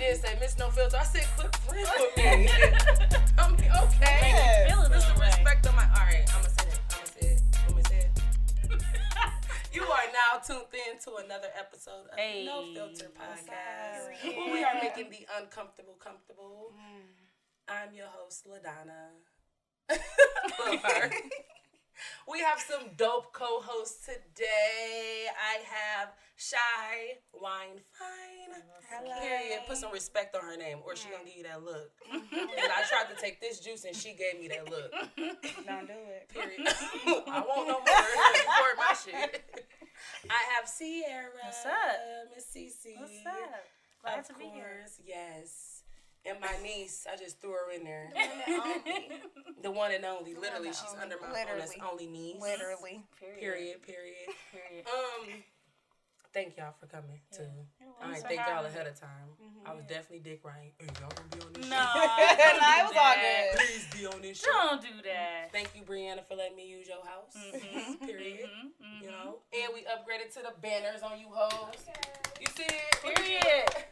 did say Miss No Filter. I said quit playing with me. I mean, okay. Yes. Put some respect on my. All right, I'm gonna say it. I'm gonna say it. You are now tuned in to another episode of No Filter Podcast, where we are making the uncomfortable comfortable. I'm your host, Ladonna. Love her. We have some dope co-hosts today. I have ShyWineFine. Period. Put some respect on her name, or she gonna give you that look. And I tried to take this juice, and she gave me that look. Don't do it. Period. I won't no more. Record my shit. I have Cierra. What's up? Miss Cece. What's up? Glad to be here. Yes. And my niece, I just threw her in there. The The one and only. Literally, she's under my phone. That's only niece. Literally. Period. Thank y'all for coming too. I ain't thank y'all ahead of time. I was definitely dick right. Hey, y'all gonna be on this shit? No, it was all good. Please be on this shit. Don't do that. Thank you, Brianna, for letting me use your house. Period. You know, and we upgraded to the banners on you hoes. You see it? Period.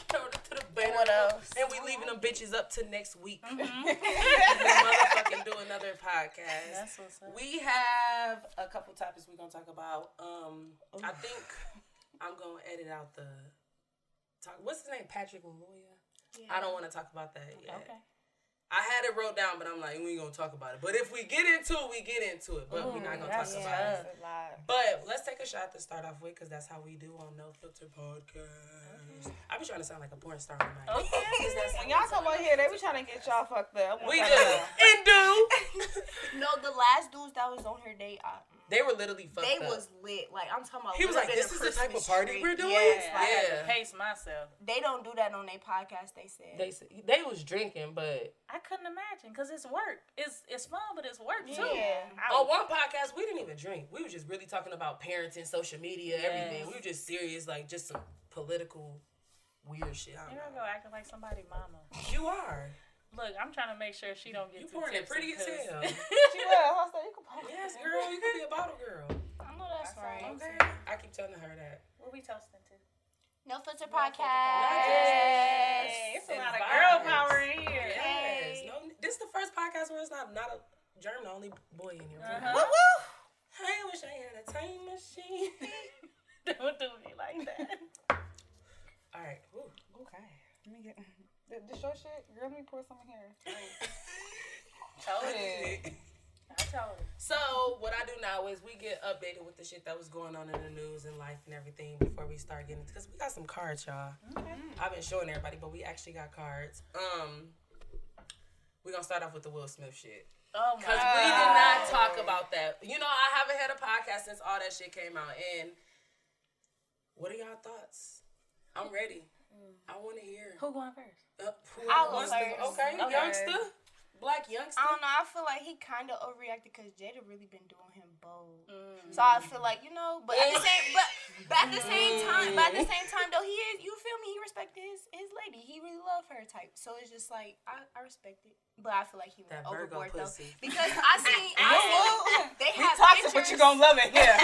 To the banner. What else? And we leaving them bitches up to next week. And we motherfucking do another podcast. That's what's up. We have a couple topics we're gonna talk about. I think I'm gonna edit out the talk. What's his name? Patrick Lamoya. Yeah. I don't want to talk about that yet. Okay. I had it wrote down, but I'm like, we ain't gonna talk about it. But if we get into it, we get into it. But we're not gonna talk about it. But let's take a shot to start off with, because that's how we do on No Filter Podcast. I be trying to sound like a porn star tonight. Okay. When y'all come on here, they be trying to get y'all fucked up. We do. And do. No, the last dudes that was on here, They were literally fucked they up. was lit. Like, I'm talking about. He was like, living this a is the type of Christmas party tree. we're doing? Yes, I had Yeah. to pace myself. They don't do that on their podcast, they said. They was drinking, but I couldn't imagine because it's work. It's fun, but it's work too. Yeah. on one podcast, we didn't even drink. We were just really talking about parenting, social media, everything. We were just serious, like just some political weird shit. I You don't don't know. go acting like somebody mama. You are. Look, I'm trying to make sure she don't get You too pouring it tipsy. pretty as hell. She will. I said, you can pop it. Yes, girl. You could be a bottle girl. I know that's right. Okay. I keep telling her that. What we toasting to? No Filter Yes. Podcast. It's a And lot of vibes. girl power in here. Yes. No, this is the first podcast where it's not a germ, the only boy in here. Uh-huh. I wish I had a time machine. Don't do me like that. All right. Ooh. Okay. Let me get this your shit. Girl, let me pour some in here. Told it. I told it. So what I do now is we get updated with the shit that was going on in the news and life and everything before we start getting, because we got some cards, y'all. Okay. I've been showing everybody, but we actually got cards. We're gonna start off with the Will Smith shit. Oh my Because God. we did not talk about that. You know, I haven't had a podcast since all that shit came out. And what are y'all thoughts? I'm ready. I want to hear. Who going first? I'll go wants to- first. Okay, Okay. youngster. Black youngster. I don't know. I feel like he kind of overreacted because Jada really been doing him bold. So I feel like, you know, but at the same time, though, he is. You feel me? He respected his lady. He really loved her type. So it's just like I respect it, but I feel like he went That Virgo overboard though pussy. because I seen they We had toxic, pictures. but you gonna love it. Yeah.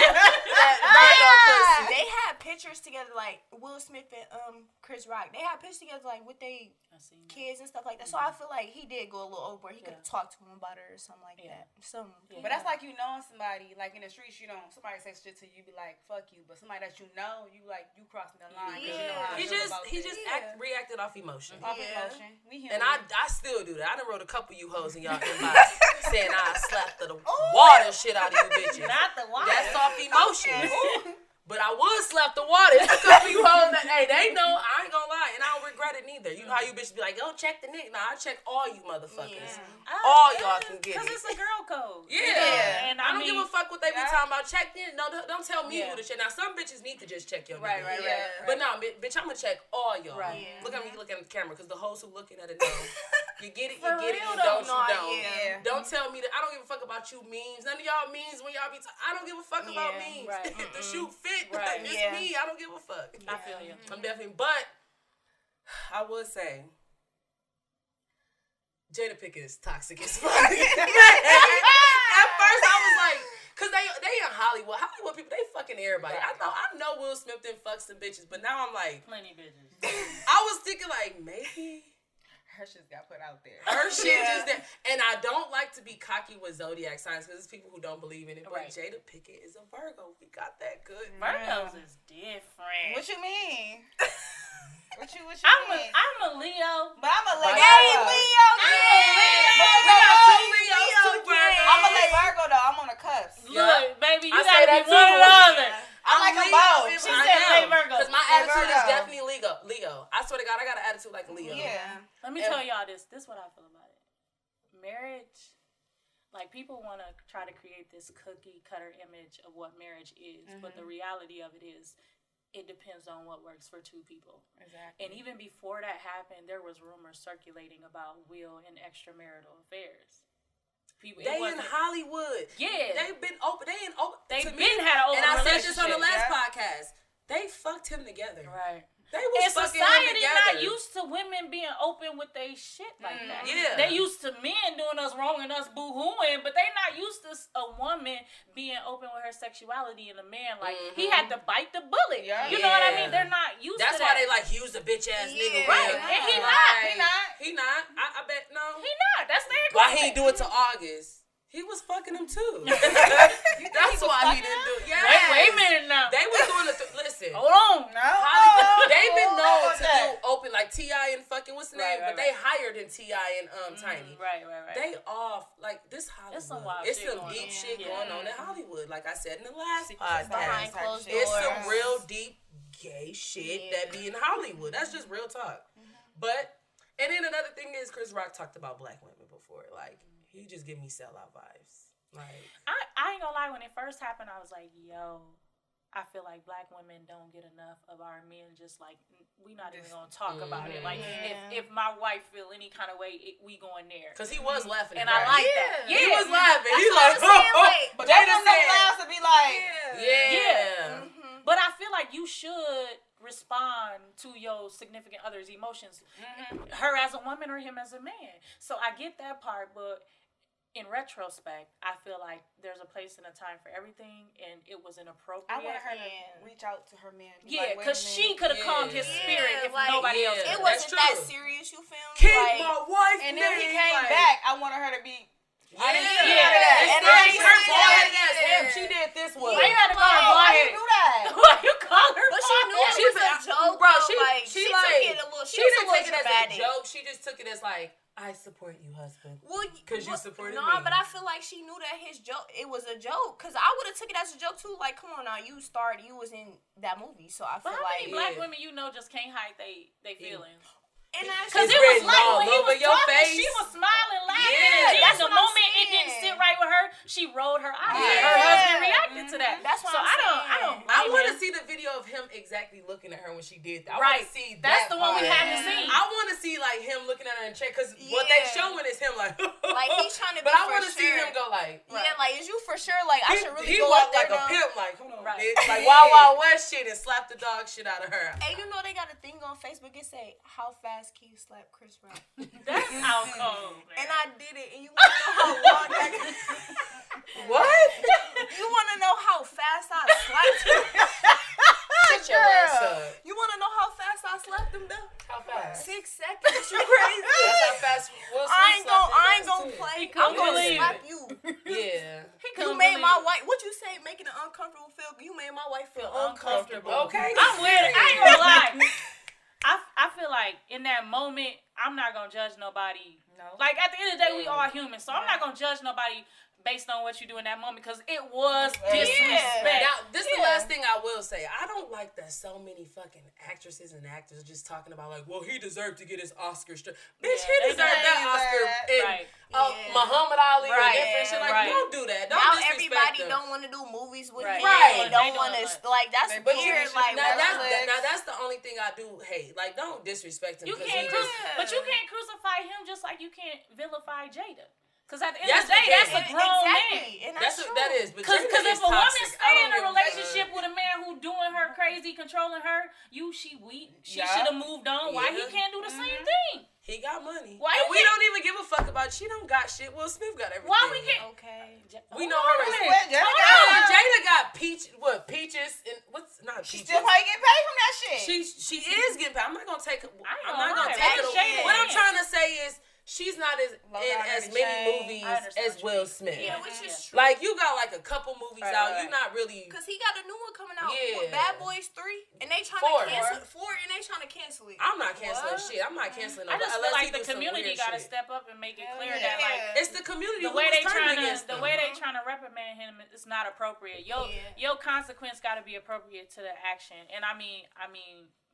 They had pictures together like Will Smith and Chris Rock. They had pictures together like with they I seen that. kids and stuff like that. So I feel like he did go a little overboard. He could have talked to him about it or something like that. But that's like you knowing somebody, like in the streets, you know, somebody says shit to you, be like, fuck you. But somebody that you know, you crossing the line. 'Cause you know how I He feel just about this. reacted off emotion. Off emotion. We human. And I still do that. I done wrote a couple you hoes in y'all inbox saying I slapped the water shit out of you bitches. Not the water. That's off emotion. But I would slap the water. It's a couple you hoes that, hey, they know, I ain't gonna lie, and I don't regret it neither. You know how you bitches be like, don't check the nigga. Nah, I check all you motherfuckers. All y'all can get it. Because it's a girl code. Yeah. And I don't give a fuck what they be talking about. Check in. No, don't tell me who the shit. Now, some bitches need to just check your nigga. Right. But no, bitch, I'm gonna check all y'all. Right. Look at me looking at the camera, because the hoes who looking at it know. You get it, you For get it, real you though. don't, Nah, you don't. yeah. Don't tell me that. I don't give a fuck about you memes. None of y'all memes when y'all be I don't give a fuck about memes. Right. If the shoe fit, Right. it's Yeah. me. I don't give a fuck. I feel you. I'm definitely, but I would say Jada Pinkett is toxic as fuck. At first I was like, cause they in Hollywood. Hollywood people, they fucking everybody. I know Will Smith done fuck some bitches, but now I'm like, Plenty bitches. I was thinking like, like, maybe her shit got put out there. her shit just there. And I don't like to be cocky with zodiac signs because there's people who don't believe in it. But Jada Pinkett is a Virgo. We got that good. Virgos is different. What you mean? What you mean? I'm a Leo. But I'm a Leo. Hey, Leo. We got two Leos, two Virgos. I'm a Virgo though. I'm on the cusp. Look, baby, you I gotta say be that one or the too. other. I like them Leo. both. She said late Virgo. Because my Late attitude is Virgo. definitely Leo. I swear to God, I got an attitude like a Leo. Yeah. Let me tell y'all this. This is what I feel about it. Marriage, like people want to try to create this cookie cutter image of what marriage is, but the reality of it is, it depends on what works for two people. Exactly. And even before that happened, there was rumors circulating about will and extramarital affairs. People, They in Hollywood. Yeah. They've been open. They in open. They've to been me, had an open and I said relationship. this on the last podcast. They fucked him together. Right. They was And fucking him society together. not used to women being open with they shit like that. Yeah. They used to men doing us wrong and us boo-hooing, but they not used to a woman being open with her sexuality and a man like he had to bite the bullet. Yeah. You know what I Yeah. mean? They're not used That's to why that. they like use a bitch ass nigga. Right. with. And he Right. not. He not. I bet no. He not. That's their Why he ain't do it to August? He was fucking him too. That's why he didn't do it. Yes. Wait a minute now. They was doing the listen. Hold on. Hollywood, they've been known to do open like T.I. and fucking what's the name, Right, but they higher than T.I. and Tiny. Right. They off like this Hollywood. It's some wild It's shit some going deep on. shit Yeah. going on in Hollywood. Like I said in the last Behind podcast, closed it's doors. some real deep gay shit that be in Hollywood. That's just real talk. But and then another thing is Chris Rock talked about black women before. Like he just give me sellout vibes. Like I ain't gonna lie, when it first happened, I was like, yo, I feel like black women don't get enough of our men. Just like, we not even gonna talk about it. Like, if my wife feel any kind of way, we going there. because he was laughing. And I like that. He Yeah. was laughing. He's That's like, what I'm saying, like, But Jada they don't know said- allows to be like, yeah. But I feel like you should respond to your significant other's emotions, her as a woman or him as a man. So I get that part, but in retrospect, I feel like there's a place and a time for everything, and it was inappropriate. I want her to reach out to her man. Yeah, because she could have calmed his spirit if like, nobody else. It could. wasn't That's that true. serious, you feel me? Keep Like, my wife. And then he name, came like, back. I wanted her to be. I didn't see Yeah. none of that. And And then then she she hurt said, boy ass him. She did this one. Why you had to call her "Oh, why blonde? you do that?" Why you call her? but she knew it She was a been- joke, bro, though. she Like, she took like, it a little, she was a didn't little take it as a dramatic. joke. She just took it as like, I support you, husband. Well, 'Cause you supported no, me. but I feel like she knew that his joke, it was a joke. Because I would have took it as a joke too. Like, come on now, you was in that movie, so I feel But how like. many black women you know just can't hide they feelings? And that's Because It's it was written like all when he over was your talking, face. she was smiling, laughing, Yeah, and then that's the what I'm moment it didn't saying. sit right with her, she rolled her eyes. Yeah. Her husband reacted to that. That's what so I'm I saying. don't. I blame want to him. see the video of him exactly looking at her when she did that. I Right. want to see That's that the one we part. haven't seen. I want to see like him looking at her and check because what they Yeah. showing is him like. Like, he's trying to be But I for want to see sure. him go like. Yeah, like, is you for sure? Like, I should really he go walked up there like a now. pimp, like hold on, Right. bitch, like Wild Wild West shit and slap the dog shit out of her. And you know they got a thing on Facebook. It say, "How fast can you slap Chris Rock?" That's out cold, man. And I did it. And you want to know how long that? What? You want to know how fast I slapped him? Shut your ass up. You want to know how fast I slapped him though? How fast? 6 seconds. You crazy? That's how fast Will Smith I ain't slapped gonna his ass, too. play. He couldn't I'm gonna believe slap it. you. Yeah. You made my wife. What you say? Making it uncomfortable feel. You made my wife feel uncomfortable. Okay. I'm with it. I ain't gonna lie. I feel like in that moment, I'm not gonna judge nobody. No. Like at the end of the day, we all human, so I'm not gonna judge nobody based on what you do in that moment because it was disrespect. Now, this is the last thing I will say. I don't like that so many fucking actresses and actors are just talking about like, well, he deserved to get his Oscar. Bitch, Yeah, he they deserved that deserve Oscar that. in Right. Muhammad Ali or Right. different shit. Like, Right. don't do that. Don't Now disrespect everybody them. don't want to do movies with Right. him. Right. They don't They want doing to like that's But weird. you- Like Now Netflix. that's the only thing I do hate. Like, don't disrespect him. You 'cause can't, he just- but you can't crucify him just like you can't vilify Jada. Because at the end Yes, of the day, we that's can. a grown man. exactly. And that's true. That is. But Because Jada if is a woman toxic. I stay don't in a give relationship with a man who doing her crazy, controlling her, she weak. She Yeah. should have moved on. Why he Yeah. can't do the same thing? He got money. Why and you we can't- don't even give a fuck about. She don't got shit. Will Smith got everything. Why we can't? Okay. We know her. Hold on. Well, Jada Hold got on. her. Jada got peaches and what's not She peaches. still probably get paid from that shit. She is getting paid. I'm not gonna take. I ain't I'm gonna not gonna lie. she's not in as many movies as Will Smith. Yeah, which is true. Like, you got like a couple movies out. You're not really... Because he got a new one coming out. Yeah. Bad Boys 3. And they trying to cancel it. 4, and they trying to cancel it. I'm not canceling shit. I'm not canceling I just feel unless like the community got to step up and make it clear that, like... It's the community the way they trying to reprimand him is not appropriate. Your consequence got to be appropriate to the action. And I mean,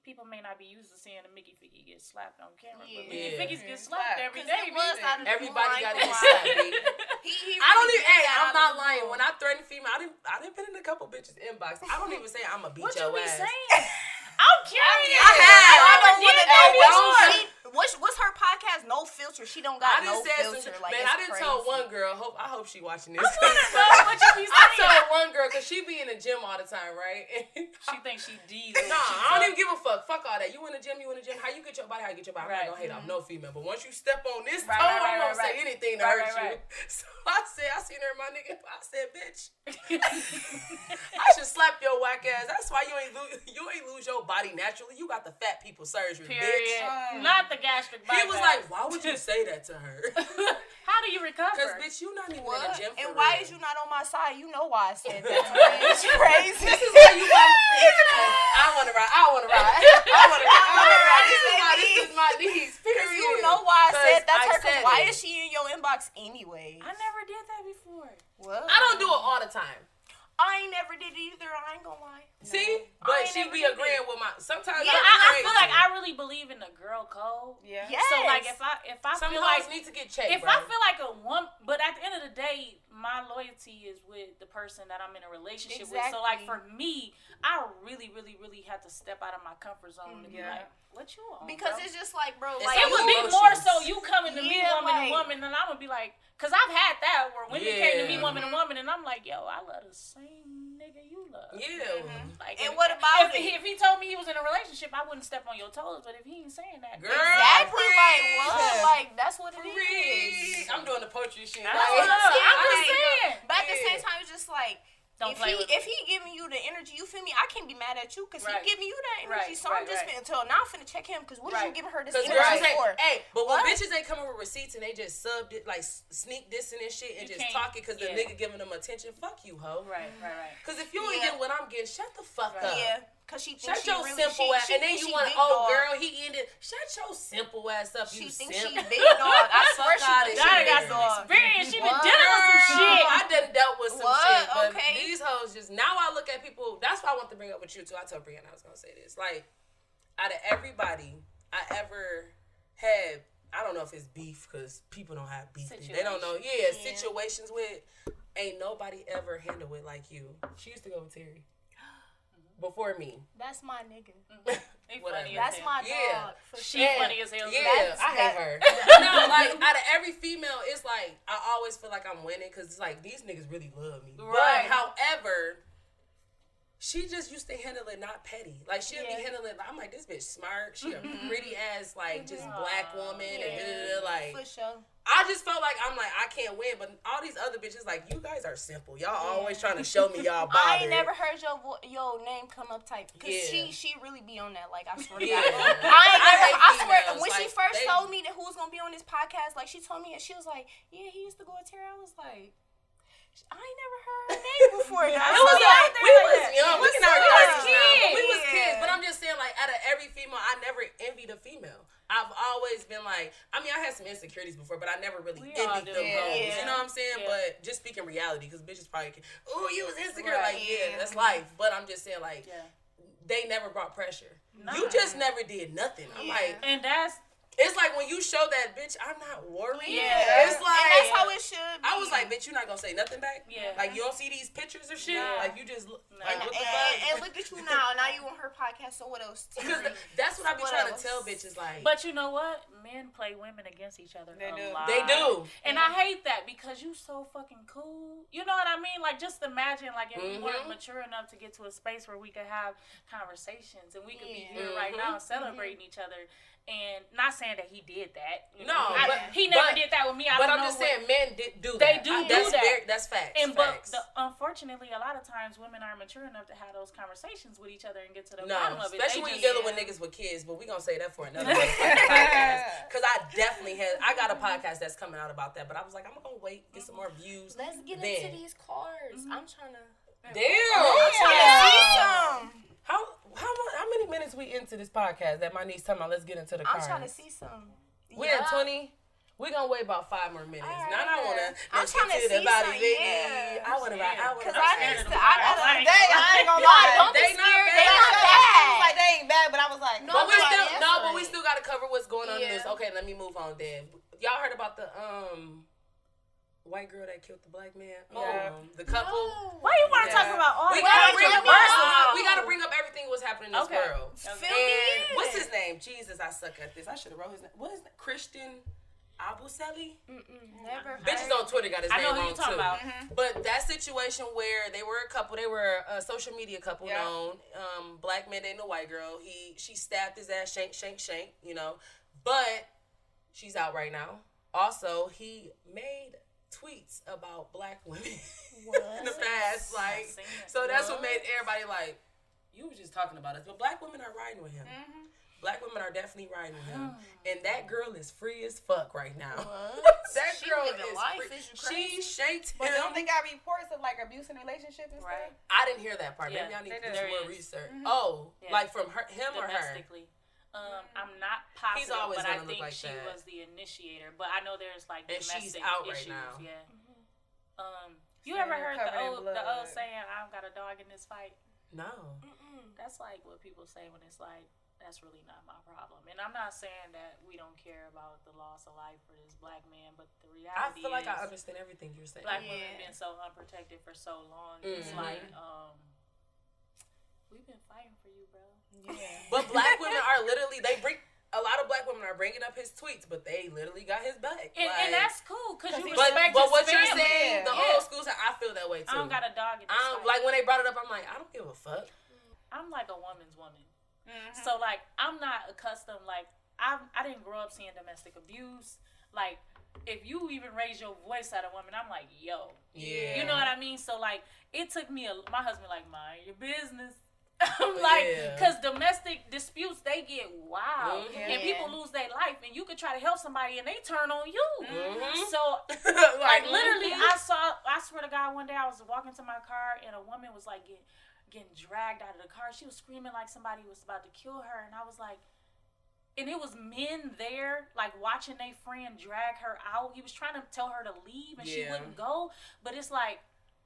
people may not be used to seeing a Mickey Figgy get slapped on camera, but Mickey Figgies get slapped every day. Everybody got to get slapped. I don't even. Hey, I'm not lying. When I threaten female, I didn't put in a couple bitches inbox. I don't even say I'm gonna beat your ass. What you be saying? I'm curious. I don't want to know what's her podcast? No filter. She don't got no filter. Like, man, I didn't tell one girl. I hope she watching this. I want to know what you be saying. I told one girl because she be in the gym all the time, right? She thinks she diesel. Nah, I don't even give a fuck. Fuck all that. You in the gym? How you get your body? How you get your body? I'm not gonna hate off no female, but once you step on this toe, I'm gonna say anything to hurt you. So I seen her, my nigga. I said, bitch, I should slap your whack ass. That's why you ain't lose your body naturally. You got the fat people surgery, bitch. Not the gastric bypass. He was like, why would you say that to her? How do you recover? Because, bitch, you not even in the gym for and real. why is you not on my side? You know why I said that. It's crazy. This is why you want I want to ride. This is my needs. Period. You know why I said that's her. Because why is she in your inbox anyway? I never did that before. What? I don't do it all the time. I ain't never did it either. I ain't gonna lie. See? But she be agreeing with my... Sometimes I feel like I really believe in the girl code. Yeah. Yes. So, like, if I some feel hoes like... need to get checked, If I feel like a woman... But at the end of the day, my loyalty is with the person that I'm in a relationship with. So, like, for me, I really, really, really have to step out of my comfort zone to be like, what you on, because bro? It's just like, bro... Like, it would be more so you coming to me woman, and I'm going to be like... Because I've had that where women came to me woman, and I'm like, yo, I love the same nigga you love. Yeah. Like, and what about if he told me he was in a relationship, I wouldn't step on your toes. But if he ain't saying that, girl, exactly, like what? Like that's what it is. I'm doing the poetry shit. I'm just saying. But at the same time, it's just like. If he giving you the energy, you feel me? I can't be mad at you because he giving you that energy. So I'm just now I'm finna check him because what are you giving her this energy for? Hey, but when bitches ain't coming with receipts and they just subbed it, like sneak this and this shit and just talk it because the nigga giving them attention, fuck you, hoe. Right. Because if you ain't getting what I'm getting, shut the fuck up. Yeah. Cause she thinks shut your simple ass, and then you want girl, he ended. Shut your simple ass up, you simp. She big dog. I swear she got some experience. She been dealing with some shit. I done dealt with some shit, but these hoes just now I look at people. That's why I want to bring up with you too. I told Brianna I was gonna say this. Like, out of everybody I ever had, I don't know if it's beef because people don't have beef. They don't know. Yeah, situations with. Ain't nobody ever handle it like you. She used to go with Terry. Before me. That's my nigga. That's my dog. She funny as hell. Yeah, I hate her. No, like, out of every female, it's like, I always feel like I'm winning because it's like, these niggas really love me. Right. But, however, she just used to handle it not petty. Like, she'll be handling it, I'm like, this bitch smart. She a pretty ass, like, just black woman. And like, for sure. I just felt like I can't win, but all these other bitches like you guys are simple. Y'all always trying to show me y'all bothered. I ain't never heard your name come up type because she really be on that. Like I swear to God, I swear when she first told me that who was gonna be on this podcast, like she told me and she was like, yeah, he used to go with Cierra. I was like, I ain't never heard her name before. We was young. We was kids. But I'm just saying, like, out of every female, I never envied a female. I've always been like, I mean, I had some insecurities before, but I never really envied them hoes. You know what I'm saying? But just speaking reality, because bitches probably can, ooh, you was insecure. Like, that's life. But I'm just saying, like, they never brought pressure. You just never did nothing. I'm like, and it's like when you show that, bitch, I'm not worried. Yeah. It's like, and that's how it should be. I was like, bitch, you not gonna say nothing back? Yeah. Like, you don't see these pictures or shit? No. Like, you just, like, what the fuck? And look at you now. Now you on her podcast, so what else? Because that's what I be trying to tell bitches, like. But you know what? Men play women against each other a lot. They do. And I hate that because you so fucking cool. You know what I mean? Like, just imagine, like, if we weren't mature enough to get to a space where we could have conversations and we could be here right now celebrating each other. And not saying that he did that. He never did that with me. But I'm just saying, men do that. They do that. That's facts. And unfortunately, a lot of times women aren't mature enough to have those conversations with each other and get to the bottom of it. Especially when you're dealing with niggas with kids. But we gonna say that for another podcast. Because I got got a podcast that's coming out about that, but I was like, I'm gonna wait, get some more views. Let's get into these cars. I'm trying to. Damn. I'm trying to see some. How many minutes we into this podcast that my niece talking about? Let's get into the cars. I'm trying to see some. We in 20. We gonna wait about 5 more minutes. Right. Now I wanna. I'm trying to see body, some. baby. Yeah. I wanna ride. Cause I'm I scared need of to. them I cars. ain't They gonna lie. not Don't be They not scared. bad. They not It bad. was like they ain't bad, but I was like, No, But we but still answer but we it. still gotta cover what's going on in Yeah. this. Okay, let me move on then. Y'all heard about the white girl that killed the black man? Yeah. The couple. No. Why you want to talk about all We that? gotta bring up we gotta bring up everything what's happening in this Okay. world. Fill And me in. what's his name? Jesus, I suck at this. I should have wrote his name. What is that? Christian Abuseli? Never. Bitches on Twitter got his I name know who wrong you talking too. about. But that situation where they were a couple, they were a social media couple Yeah. known. Black man dating a white girl. She stabbed his ass, shank, you know. But she's out right now. Also, he made tweets about black women in the past. Like, so that's what made everybody like, you were just talking about us. But black women are riding with him. Black women are definitely riding with him. And that girl is free as fuck right now. That She girl living is life. free. Is you She crazy? shanked but him. don't they got reports of like abuse in relationships and Right. stuff? I didn't hear that part. Yeah, Maybe I need to they do do. some more There is. research. Mhm. Oh, Yeah. like from him or her? Domestically. I'm not positive, He's always but I gonna look think like she that. was the initiator. But I know there's like And domestic she's out right issues. now. Yeah. You Saying ever heard covered in the old blood. saying, "I don't got a dog in this fight"? No. That's like what people say when it's like, that's really not my problem. And I'm not saying that we don't care about the loss of life for this black man, but the I reality feel like I is understand everything you're saying. black Yeah. women been so unprotected for so long. It's Mhm. like, we've been fighting for you, bro. Yeah. But black women are literally, a lot of black women are bringing up his tweets, but they literally got his back. And that's cool, because you But- respect But his what you're family. saying, the Yeah. old school side, I feel that way too. I don't got a dog in this fight. Like when they brought it up, I'm like, I don't give a fuck. I'm like a woman's woman. So like I'm not accustomed, like I didn't grow up seeing domestic abuse. Like if you even raise your voice at a woman, I'm like, yo. Yeah. You know what I mean? So like it took me my husband like, mind your business. I'm like, Yeah. because domestic disputes, they get wild. Mhm. And people lose their life, and you could try to help somebody and they turn on you. Mhm. So like literally I swear to God, one day I was walking to my car and a woman was like getting dragged out of the car. She was screaming like somebody was about to kill her, and I was like, and it was men there like watching their friend drag her out. He was trying to tell her to leave and she Yeah. wouldn't go, but it's like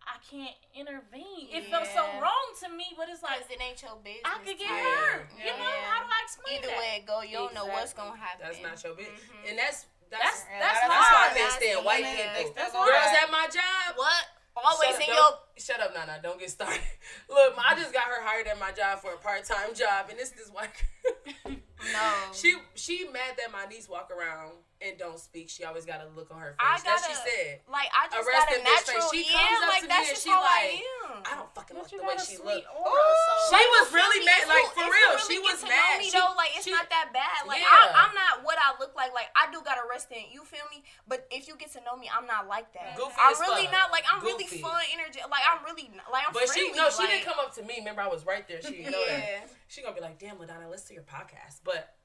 I can't intervene. It felt so Yeah. wrong to me, but it's like Because it ain't your business. I could get Yeah. hurt. You Yeah. know, how do I explain Either that? way it go, you don't know what's Exactly. gonna happen. That's not your bitch. Mhm. And that's That's Yeah, that's hard. why I can't That's stand the white women. people. That's all Girls right. at my job. What? Always in your. Shut up, NaNa. Don't get started. Look, I just got her hired at my job for a part-time job, and this white girl. No. She mad that my niece walk around and don't speak. She always got a look on her I face. That she gotta- said. Like, I just Arrest got a that bitch face. natural. She Yeah, comes up like, to me that's and just she how like, I am. I don't fucking But like you the way got a she sweet look. aura, so She Like, was you feel really me? mad. If Like you- for if real, you she really was get to know mad. me, She- though, like, it's she- not that bad. Like, Yeah. I'm not what I look like. Like, I do got a resting. You feel me? But if you get to know me, I'm not like that. Goofy I'm as really fuck. not. Like, I'm really Goofy. fun, energy. Like, I'm really like I'm But friendly. she like, didn't come up to me. Remember, I was right there. She know Yeah. that. She gonna be like, damn, Ladonna, listen to your podcast. But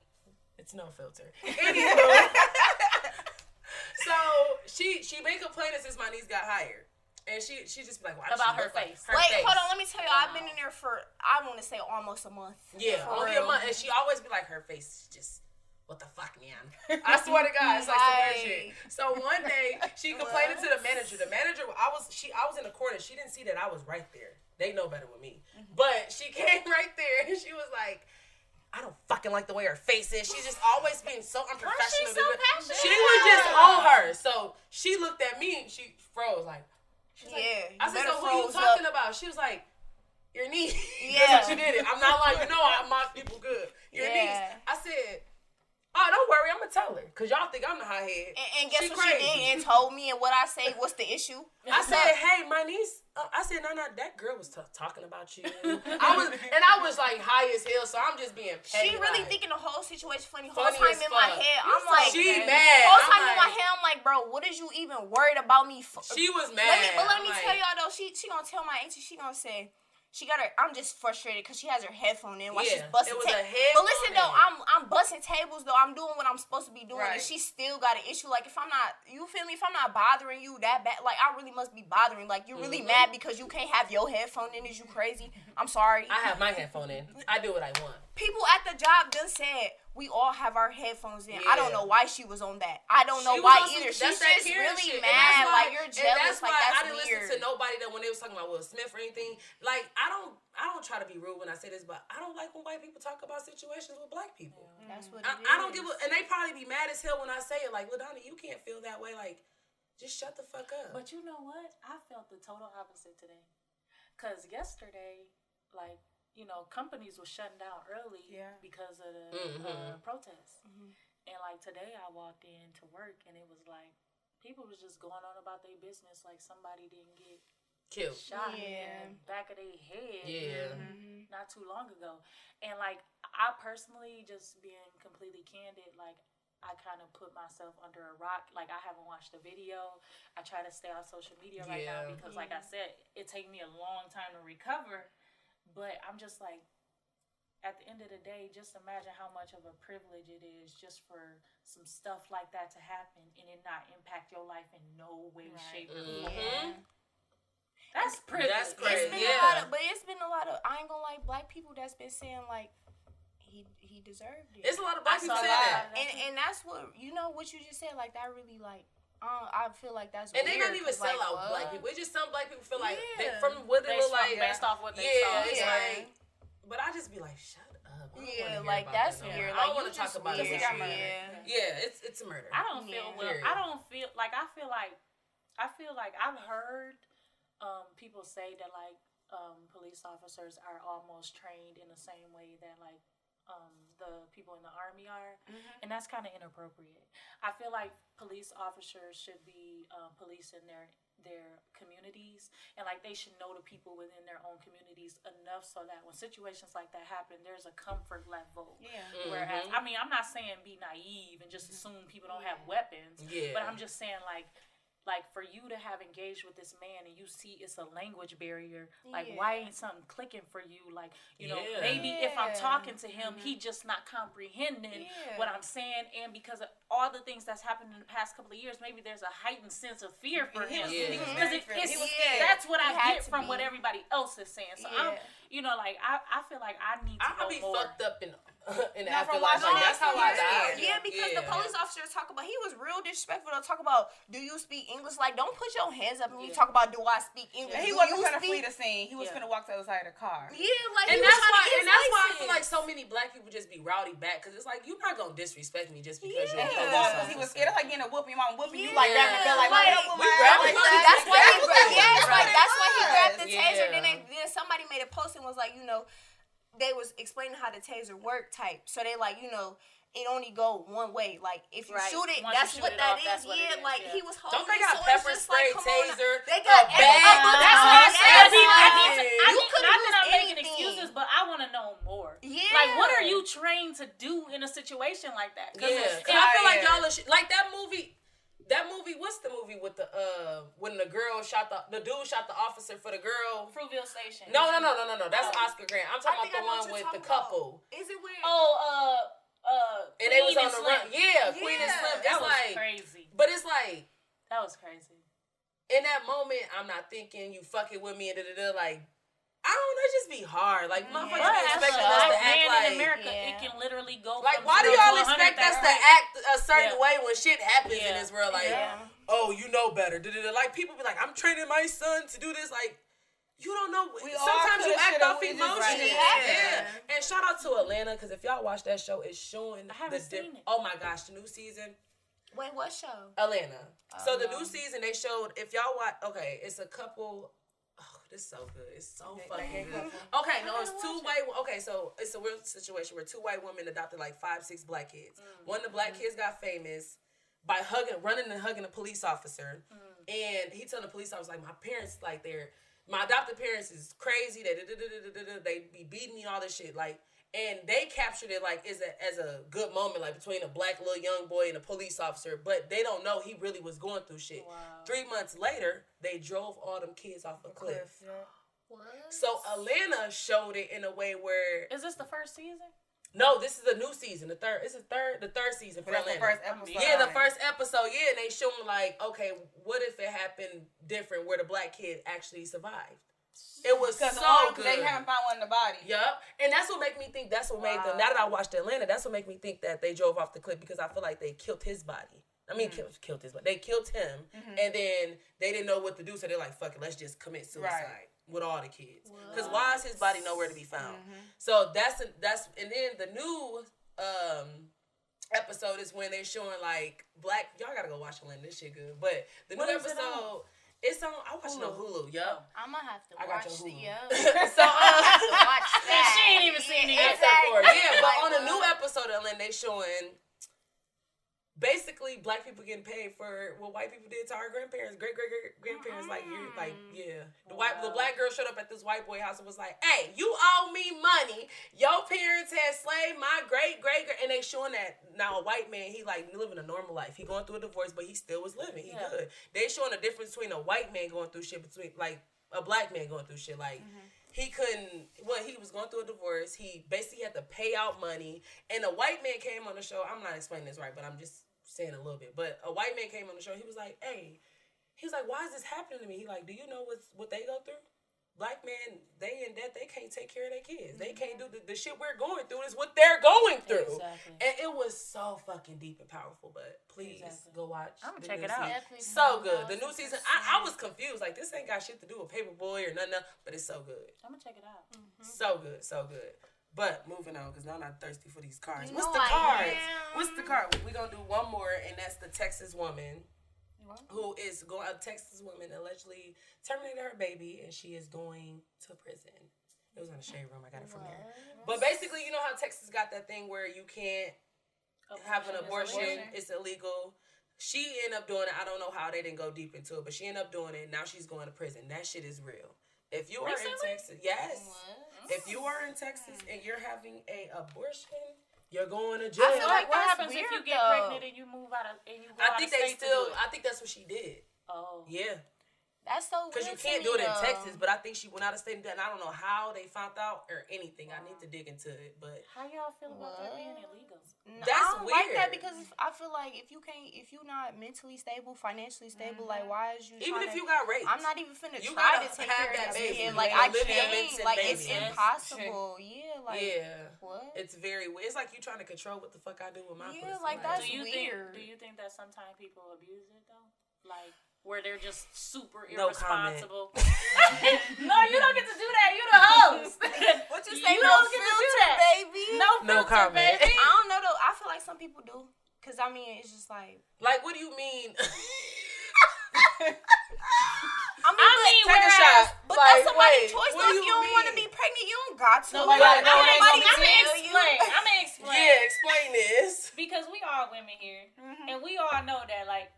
it's no filter. Anywho. So she been complaining since my niece got hired. And she just be like, why does About she her look like face. her Wait, face? hold on. Let me tell you. I've been in there for I want to say almost a month. Yeah, For only real. a month. And she always be like, her face is just, what the fuck, man? I swear to God, it's like some weird shit. So one day, she complaining to the manager. The manager, I was in the corner. She didn't see that I was right there. They know better with me. But she came right there, and she was like, I don't fucking like the way her face is. She's just always being so unprofessional. so passionate? She was just on her. So she looked at me, and she froze like, she's like, Yeah. I said, better so who you froze talking up. about? She was like, your niece. Yeah. That's how she did it. I'm not like, my people good. Your Yeah. niece. I said, oh, don't worry, I'm going to tell her. Because y'all think I'm the hothead. And guess She what she crazy. did and told me and what I say, what's the issue? I said, hey, my niece. I said, no, that girl was talking about you. I was like high as hell, so I'm just being petty. She really like, thinking the whole situation funny. Whole Funny time as in my fuck. head, I'm like, she Okay. mad. whole I'm time in my like- head, I'm like, bro, what is you even worried about me for? She was mad. Let me I'm tell like, y'all though, she gonna tell my auntie, she gonna say, I'm just frustrated because she has her headphone in while she's Yeah, busting it was a tables. headphone But listen though, in. I'm busting tables though. I'm doing what I'm supposed to be doing, Right. and she still got an issue. Like if I'm not, you feel me? If I'm not bothering you that bad, like I really must be bothering. Like you're really mad because you can't have your headphone in. Is you crazy? I'm sorry. I have my headphone in. I do what I want. People at the job done said we all have our headphones in. I don't Yeah. know why she was on that. I don't know She why was on either. some- She's that's that just Karen really shit. And mad. that's why- Like you're and jealous. that's Like why that's I didn't weird. listen to nobody that when they was talking about Will Smith or anything. Like I don't try to be rude when I say this, but I don't like when white people talk about situations with black people. That's what I don't give a, and they probably be mad as hell when I say it. Like, Ladonna, you can't feel that way. Like, just shut the fuck up. But you know what? I felt the total opposite today. Because yesterday, like, you know, companies were shutting down early because of the protests. And, like, today I walked in to work and it was like, people was just going on about their business like somebody didn't get killed, shot in the back of their head not too long ago. And, like, I personally, just being completely candid, like, I kind of put myself under a rock. Like, I haven't watched the video. I try to stay off social media right now because, like I said, it takes me a long time to recover. But I'm just like, at the end of the day, just imagine how much of a privilege it is just for some stuff like that to happen and it not impact your life in no way, shape, or form. That's privilege. That's crazy. It's been a lot of, I ain't gonna lie, black people that's been saying like, he deserved it. It's a lot of black people saying that. And that's what, you know, what you just said, like, that really, like, I feel like that's and weird. they don't even sell like, out what? black people. It's just some black people feel like, they, from what they look like. Based off what they saw. It's like, but I just be like, shut up. Yeah, like, that's weird. I like, don't want to talk about it. Yeah, it's a murder. I don't feel well. I don't feel like, I feel like I've heard people say that, like, police officers are almost trained in the same way that, like, the people in the army are, and that's kind of inappropriate. I feel like police officers should be policing their communities, and like they should know the people within their own communities enough so that when situations like that happen, there's a comfort level. Whereas, I mean, I'm not saying be naive and just assume people don't have weapons, but I'm just saying like for you to have engaged with this man and you see it's a language barrier, like why ain't something clicking for you? Like, you know, maybe if I'm talking to him, he just not comprehending what I'm saying, and because of all the things that's happened in the past couple of years, maybe there's a heightened sense of fear for him. Because that's what I get from what everybody else is saying. So I'm, you know, like I feel like I need to know more. Fucked up in the from afterlife. watching That's how I die. Yeah, because the police officers talk about, he was real disrespectful to talk about, do you speak English? Like, don't put your hands up and you talk about, do I speak English? He wasn't gonna flee the scene. He was gonna walk to the other side of the car. Yeah, like, and that's why I feel like so many black people just be rowdy back, because it's like, you're not gonna disrespect me just because you're a police officer. He was scared. That's like getting a whooping. Your mom whooping you like grabbing the belt, like, that's why he grabbed the taser. Then somebody made a post and was like, you know, they was explaining how the taser worked type. So they like, you know, it only go one way. Like, if you shoot it, that's what that is. Like, he was holding. Don't they got pepper spray, taser, they got bag? That's what I'm saying. You could not that I'm use making anything. excuses, but I want to know more. Yeah. Like, what are you trained to do in a situation like that? And I feel like y'all are like that movie. That movie, what's the movie with the when the girl shot the dude shot the officer for the girl? Fruitville Station. No. That's Oscar Grant. I'm talking about the one with the couple. Is it weird? And they was on the run. Yeah, Queen and Slim. That It's was like crazy. But it's like, that was crazy. in that moment, I'm not thinking you fucking with me and like, I don't know, it just be hard. Like, motherfuckers be expecting us to act like, in America, it can literally go like, from why do 0 y'all to 100 expect us to that act a certain way when shit happens in this world? Like, oh, you know better. Like, people be like, I'm training my son to do this. Like, you don't know. Sometimes you act off emotion. And shout out to Atlanta, because if y'all watch that show, it's showing. I haven't seen it. Oh my gosh, the new season. Wait, what show? Atlanta. So the new season, they showed, if y'all watch, okay, it's a couple. Oh, this is so good. It's so fucking good. Okay, no, it's two white. Okay, so it's a real situation where two white women adopted like 5-6 black kids. One of the black kids got famous by running and hugging a police officer, and he told the police officer, like, my parents, like, my adopted parents is crazy. They be beating me, all this shit, like. And they captured it like as a good moment, like between a black little young boy and a police officer. But they don't know he really was going through shit. Wow. 3 months later, they drove all them kids off a cliff. What? So Atlanta showed it in a way where... Is this the first season? No, this is a new season. The third season for Atlanta. The first episode. Yeah, the first episode. Yeah, and they show them like, okay, what if it happened different where the black kid actually survived? It was so good. They haven't found one in the body. Yup. And that's what made me think, that's what made them, now that I watched Atlanta, that's what made me think that they drove off the cliff, because I feel like they killed his body. I mean, killed his body. They killed him, and then they didn't know what to do, so they're like, fuck it, let's just commit suicide with all the kids. Because why is his body nowhere to be found? So that's, and then the new episode is when they're showing like black, y'all gotta go watch Atlanta, this shit good. But the new episode, it's on, I watch it on Hulu, yup. I'm gonna have to watch it, So, have to watch that. She ain't even seen it yet. Exactly. Yeah, but on a new episode of Atlanta, they showing basically black people getting paid for what white people did to our grandparents, great grandparents. Like, you're like, yeah. The black girl showed up at this white boy house and was like, hey, you owe me money. Your parents had slaved my great, and they showing that now a white man, he like living a normal life. He going through a divorce, but he still was living. He good. They showing the difference between a white man going through shit between like a black man going through shit. Like, he couldn't, he was going through a divorce. He basically had to pay out money. And a white man came on the show. I'm not explaining this right, but I'm just saying a little bit. But a white man came on the show. He was like, hey, he was like, why is this happening to me? He like, do you know what they go through? Black men, they in debt. They can't take care of their kids. They can't do the shit we're going through is what they're going through. Exactly. And it was so fucking deep and powerful. But please go watch. I'm going to check it out. So good. The new season, I was confused. Like, this ain't got shit to do with Paperboy or nothing, but it's so good. I'm going to check it out. So good, so good. But moving on, because now I'm not thirsty for these cards. What's the cards? What's the card? We're going to do one more, and that's the Texas woman who is going, a Texas woman allegedly terminated her baby, and she is going to prison. It was in a shade room. I got it from there. But basically, you know how Texas got that thing where you can't have an abortion. It's illegal. She ended up doing it. I don't know how they didn't go deep into it, but she ended up doing it. Now she's going to prison. That shit is real. If you are in Texas, yes. If you are in Texas and you're having an abortion, you're going to jail. I feel like what happens if you get pregnant and you move out of and you go out of state? I think that's what she did. Oh. Yeah. That's so weird. Because you can't do it in Texas, but I think she went out of state and I don't know how they found out or anything. I need to dig into it. But how y'all feel about that being illegal? No, that's I don't weird. Like that because I feel like if you're not mentally stable, financially stable, like why is you even if you got raped? I'm not even finna try to take care of that baby. Like I can't. Like it's impossible. Yeah. Like what? It's very weird. It's like you trying to control what the fuck I do with my pussy. Yeah, like that's weird. Do you think that sometimes people abuse it though? Like where they're just super irresponsible. No, you don't get to do that. You the host. What you say? You don't get to do that, baby. No comment, baby. I don't know though. I feel like some people do. Cause I mean, it's just like what do you mean? I mean, take a shot. But that's somebody's choice. If you don't want to be pregnant, you don't got to. I'm gonna explain. Yeah, explain this. Because we all women here, and we all know that like.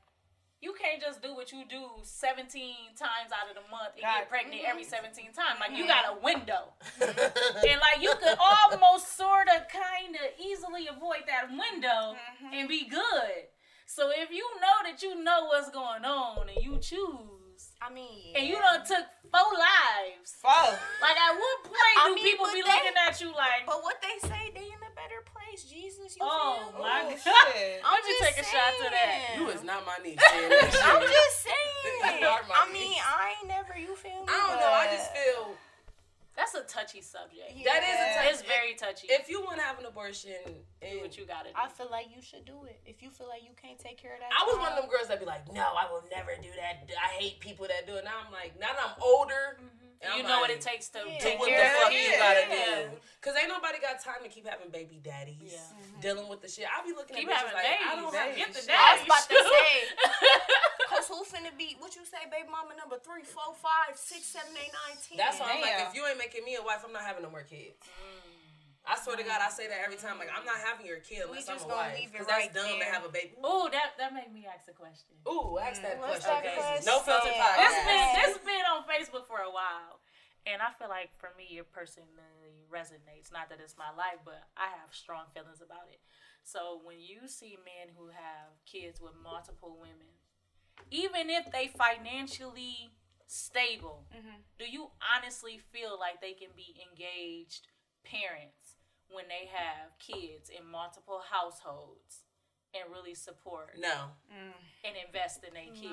You can't just do what you do 17 times out of the month and get pregnant every 17 times. Like, you got a window. And, like, you could almost sort of kind of easily avoid that window and be good. So, if you know that you know what's going on and you choose. I mean, and you done took 4 lives. Like, at what point do people be looking at you like. But what they say, they in a better place. Jesus, you feel my God. Let me take a shot to that. You is not my niece. I'm just saying. I mean, I ain't never, you feel me? I don't know. I just feel. That's a touchy subject. Yeah. That is a touchy. It's very touchy. If you want to have an abortion, do what you gotta do. I feel like you should do it. If you feel like you can't take care of that. I was one of them girls that be like, no, I will never do that. I hate people that do it. Now I'm like, now that I'm older. You know what it takes to do what the fuck you gotta do. Cause ain't nobody got time to keep having baby daddies. Dealing with the shit. I be looking at bitches like, babies. I don't have get the daddy. I was about to say. Cause who finna be, what you say, baby mama number 3, 4, 5, 6, 7, 8, 9, 10. That's why I'm like, if you ain't making me a wife, I'm not having no more kids. I swear to God, I say that every time. Like, I'm not having your kid unless I'm a wife. Because that's dumb to have a baby. Ooh, that made me ask a question. Ooh, ask that question. Okay. No filter podcast. This has been on Facebook for a while. And I feel like for me, it personally resonates. Not that it's my life, but I have strong feelings about it. So when you see men who have kids with multiple women, even if they financially stable, do you honestly feel like they can be engaged parents when they have kids in multiple households and really support and invest in their kids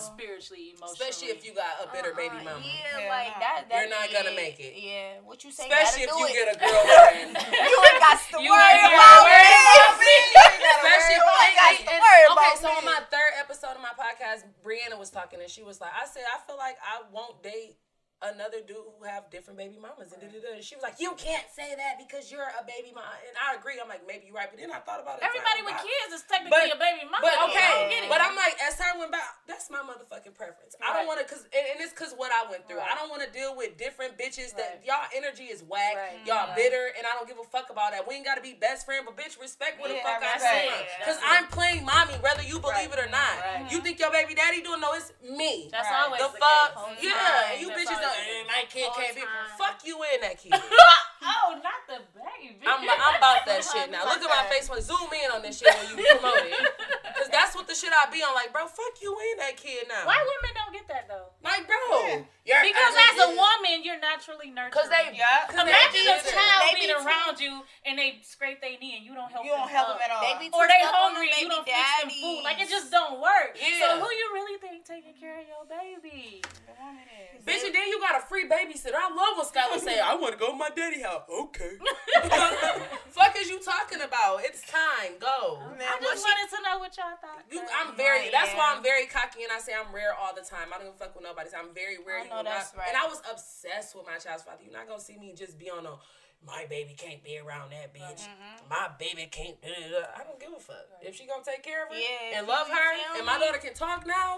spiritually, emotionally? Especially if you got a bitter baby mama. Yeah, like that. You're not gonna make it. Yeah, what you say? Especially if you get a girl friend. You ain't got to worry about me. Especially okay, so on my third episode of my podcast, Brianna was talking and she was like, I feel like I won't date another dude who have different baby mamas and she was like, you can't say that because you're a baby mama. And I agree. I'm like, maybe you're right, but then I thought about it. Everybody with kids is technically a baby mama. But okay, but I'm like, as time went by, that's my motherfucking preference. I don't want to, and it's because what I went through. I don't want to deal with different bitches that y'all energy is whack, y'all bitter, and I don't give a fuck about that. We ain't got to be best friend, but bitch, respect what the fuck I'm saying. Because I'm playing mommy, whether you believe it or not. You think your baby daddy doing? No, it's me. That's always the fuck. Yeah, you bitches don't. My kid can't be. Fuck you in that kid. Oh, not the baby. I'm about that shit now. Look at my face. Zoom in on this shit when you promote it. Because that's what the shit I be on. Like, bro, fuck you in that kid now. Why women don't get that, though? Like, bro. Because as a woman, you're naturally nurturing. Because they, imagine a child being around you and they scrape their knee and you don't help them. You don't help them at all. Or they hungry and you don't fix them food. Like, it just don't work. Yeah. So who you really think taking care of your baby? Bitch, and then you got a free babysitter. I love when Skylar say, I want to go to my daddy house. Okay. Fuck is you talking about? It's time. Go. I just wanted to know what y'all thought. That's why I'm very cocky and I say I'm rare all the time. I don't give a fuck with nobody. So I'm very rare. I know that's right. And I was obsessed with my child's father. You're not going to see me just be on my baby can't be around that bitch. My baby can't do it. I don't give a fuck. If she gonna take care of her and love her, and my daughter can talk now,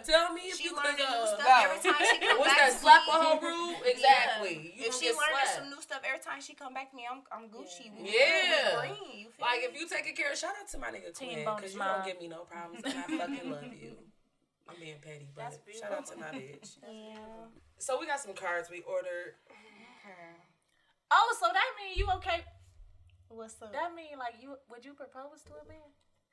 tell me if she you learning could new stuff every time she come what's back that to slap me. a whole rule? Exactly. If she learning some new stuff every time she come back to me, I'm Gucci. Yeah. Green, like if you taking care of, shout out to my nigga Quinn, because you don't give me no problems and I fucking love you. I'm being petty, but shout out to my bitch. Yeah. So we got some cards we ordered. Oh, so that mean you okay? What's up? That mean like would you propose to a man?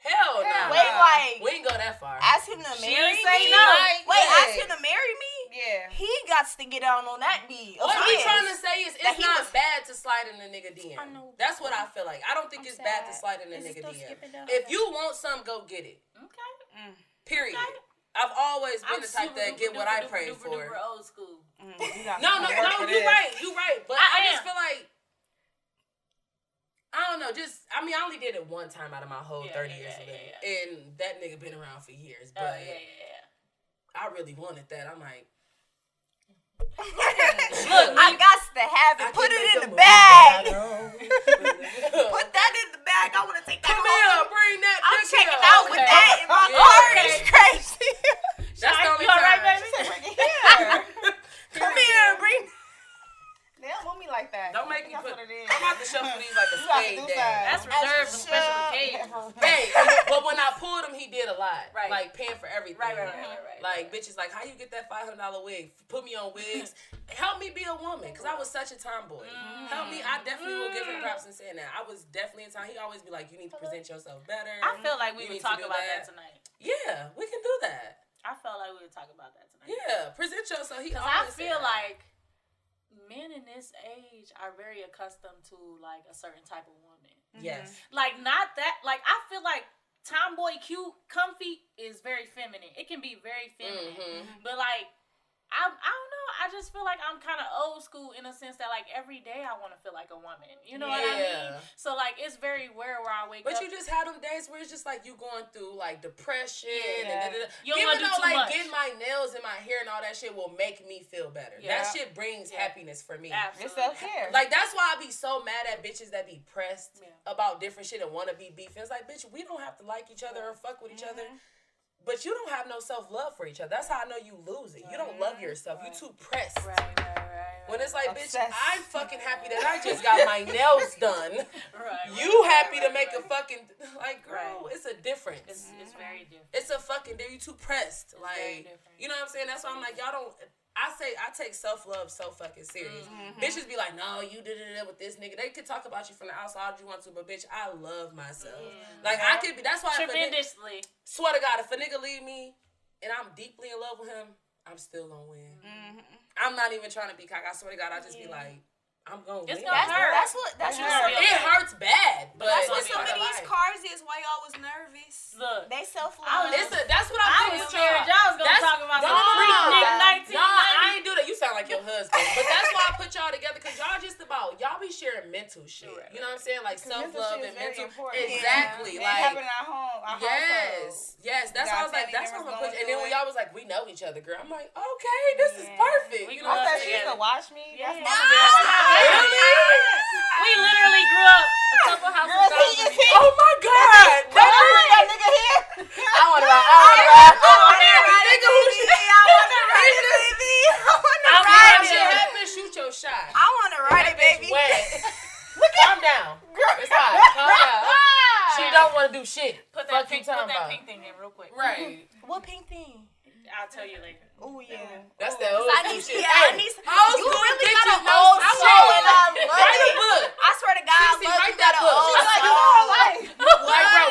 Hell no. Wait, like we ain't go that far. Ask him to marry me. Ask him to marry me. Yeah. He got to get down on that D. What I'm trying to say is it's not bad to slide in a nigga DM. I know. That's what I feel like. I don't think it's bad to slide in a nigga DM. If you want some, go get it. Okay. Period. Okay. I've always been the type that get what I pray for. Old school. No, you're right. But I just feel like, I don't know, I only did it one time out of my whole 30 years of living. And that nigga been around for years. But I really wanted that. I'm like, look, I got to have it. Put it in the bag. Put that in the bag. I want to take that home. Come here, bring that. I'm checking out with that in my car. It's crazy. That's the only you all right, baby? Come here and bring. They don't want me like that. Don't make me That's put what it is. I'm about to shuffle these like a spade down. That's reserved for special occasions. Hey, but when I pulled him, he did a lot. Right. Like paying for everything. Right. Like bitches, like how you get that $500 wig? Put me on wigs. Help me be a woman, cause I was such a tomboy. Help me. I definitely will give him props in saying that. I was definitely a time. He always be like, you need to present yourself better. I feel like we would talk about that tonight. Yeah, we can do that. I felt like we would talk about that tonight. Yeah, present yourself. Because I feel like men in this age are very accustomed to like a certain type of woman. Yes. Like not that. Like I feel like tomboy, cute, comfy is very feminine. It can be very feminine, but like I don't know. I just feel like I'm kind of old school in a sense that like every day I want to feel like a woman. You know what I mean? So like it's very rare where I wake up. But you just had them days where it's just like you going through like depression and you even though like much. getting my nails and my hair and all that shit will make me feel better. That shit brings happiness for me. Absolutely. It's self-care. Like that's why I be so mad at bitches that be pressed about different shit and want to be beefing. It's like, bitch, we don't have to like each other or fuck with each other. But you don't have no self-love for each other. That's how I know you lose it. You don't love yourself. You too pressed. Right. When it's like, Obsessed. bitch, I'm fucking happy that I just got my nails done. You happy to make a fucking, like, girl, it's a difference. It's very different. It's a fucking, you too pressed. Like, you know what I'm saying? That's why I'm like, y'all don't, I take self-love so fucking serious. Bitches be like, no, you did it with this nigga. They could talk about you from the outside all you want to, but bitch, I love myself. Like, I could be, that's why. Tremendously. Swear to God, if a nigga leave me and I'm deeply in love with him, I'm still gonna win. Mm-hmm. I'm not even trying to be cocky. I swear to God, I just be like, I'm gonna win. Gonna hurt. That's what It hurts bad, but that's what it's some part of of these life. cars is. Why y'all was nervous? Look, They self-love. That's what I'm I was scared y'all was gonna talk about some freak nigga 1990. No, I ain't do that. You sound like your husband. But that's why I put y'all together, because y'all just about, y'all be sharing mental shit. You know what I'm saying? Like self-love and mental. Exactly. Yeah. Like, Having our home, our household. Yes. That's why I was like, that's why I'm gonna put. And then when y'all was like, we know each other, girl. I'm like, okay, this is perfect. We You know grew what up I'm She saying? used to watch me. That's my We literally grew up a couple houses down. Oh my God! that nigga here. I want to ride. Nigga, who shit? ride If it. shit happens, shoot your shot. I want to ride it, That bitch baby. wet. Calm down. It's hot. Calm down. She don't want to do shit. Put Fuck that you pink, talking put that about. pink thing in real quick. Right. What pink thing? I'll tell you later. Oh yeah. That's that old I school need, shit. yeah, Hey, I need. old You school really bitches got an know old some soul, shit. and I love Write a it. book. I swear to God, Sissy, love write you that got an book. old She's like, soul. Like, bro,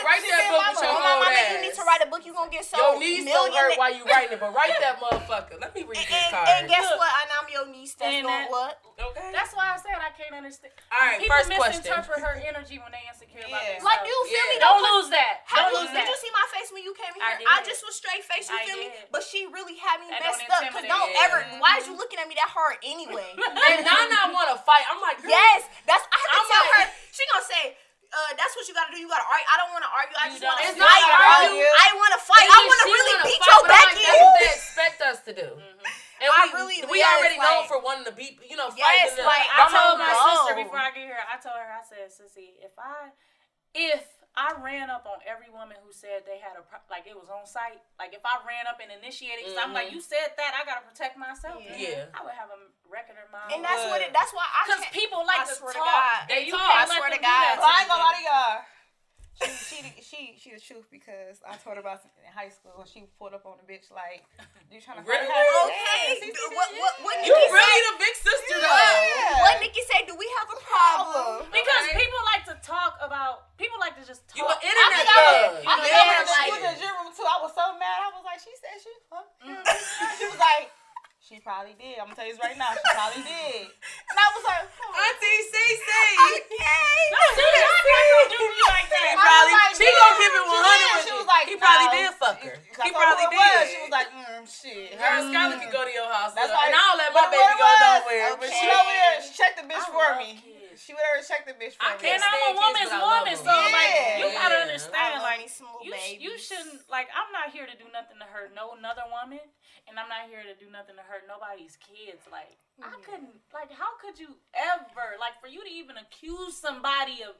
write that book with your Oh, my old mama, ass. you need to write a book. You gonna get so Your knees don't hurt while you writing it, but write that motherfucker. Let me read this card. And guess what? And I'm your niece. That's And going what? Okay. That's why I said I can't understand. All right, People first question. misinterpret her energy when they insecure about Yeah. themselves. Like, do you feel me? Don't lose that. How Don't you, lose did that. you see my face when you came I here? I did. just was straight face, you I feel me? did. But she really had me That messed don't up. Cause intimidate. don't Yeah. ever. Why is you looking at me that hard anyway? And NaNa want to fight. I'm like, girl, Yes, that's. I have to I'm tell like- her. She gonna say, "That's what you gotta do. You gotta argue." I don't want to argue. I You just want to don't. It's fight. not argue. I want to fight. I want to She really wanna beat fight, your but I'm back like, that's what they in. expect us to do. And I we really- we yes, already known like- for wanting to beat, fight. Yes, like, I told my Bro. sister before I get here, I told her, I said, Sissy, if I ran up on every woman who said they had like it was on site, like if I ran up and initiated, because I'm like, you said that, I gotta protect myself. Yeah. I would have a record in my And that's what. That's why I. because can't- people like I to swear talk. to God. They You talk. can't I let swear them to do God. that Well, I to ain't gonna you. lie to y'all. She the truth, because I told her about something in high school when she pulled up on the bitch like, you trying to Really? fight her? Okay. Yeah, What You Nikki really say? the big sister Yeah. though. What Nikki said? Do we have a problem? Because Okay. people like to talk about, people like to just talk. You an internet I thug. I Yeah, remember like- she was in the gym room too. I was so mad. I was like, she said she fucked him. She was like, she probably did. I'm gonna tell you this right now. She probably did. And I was like, Auntie CC. Okay. She not gonna do me like that. He probably, like, she yeah, gonna keep it she 100 did. with She you. was like, He probably nah. did fuck her. I He told her probably who it was. did. She was like, shit. Her and Skylar can go to your house. That's and why- I don't let my But baby what go it was, nowhere. But She she over there. She checked the bitch I for love me. kids. She went over and checked the bitch for I me. can't And I'm a stand kids, woman's but I love woman, them. so like Yeah. you gotta Yeah. understand, I love like me some little you babies. shouldn't, like, I'm not here to do nothing to hurt no another woman, and I'm not here to do nothing to hurt nobody's kids. Like I couldn't, like, how could you ever, like, for you to even accuse somebody of,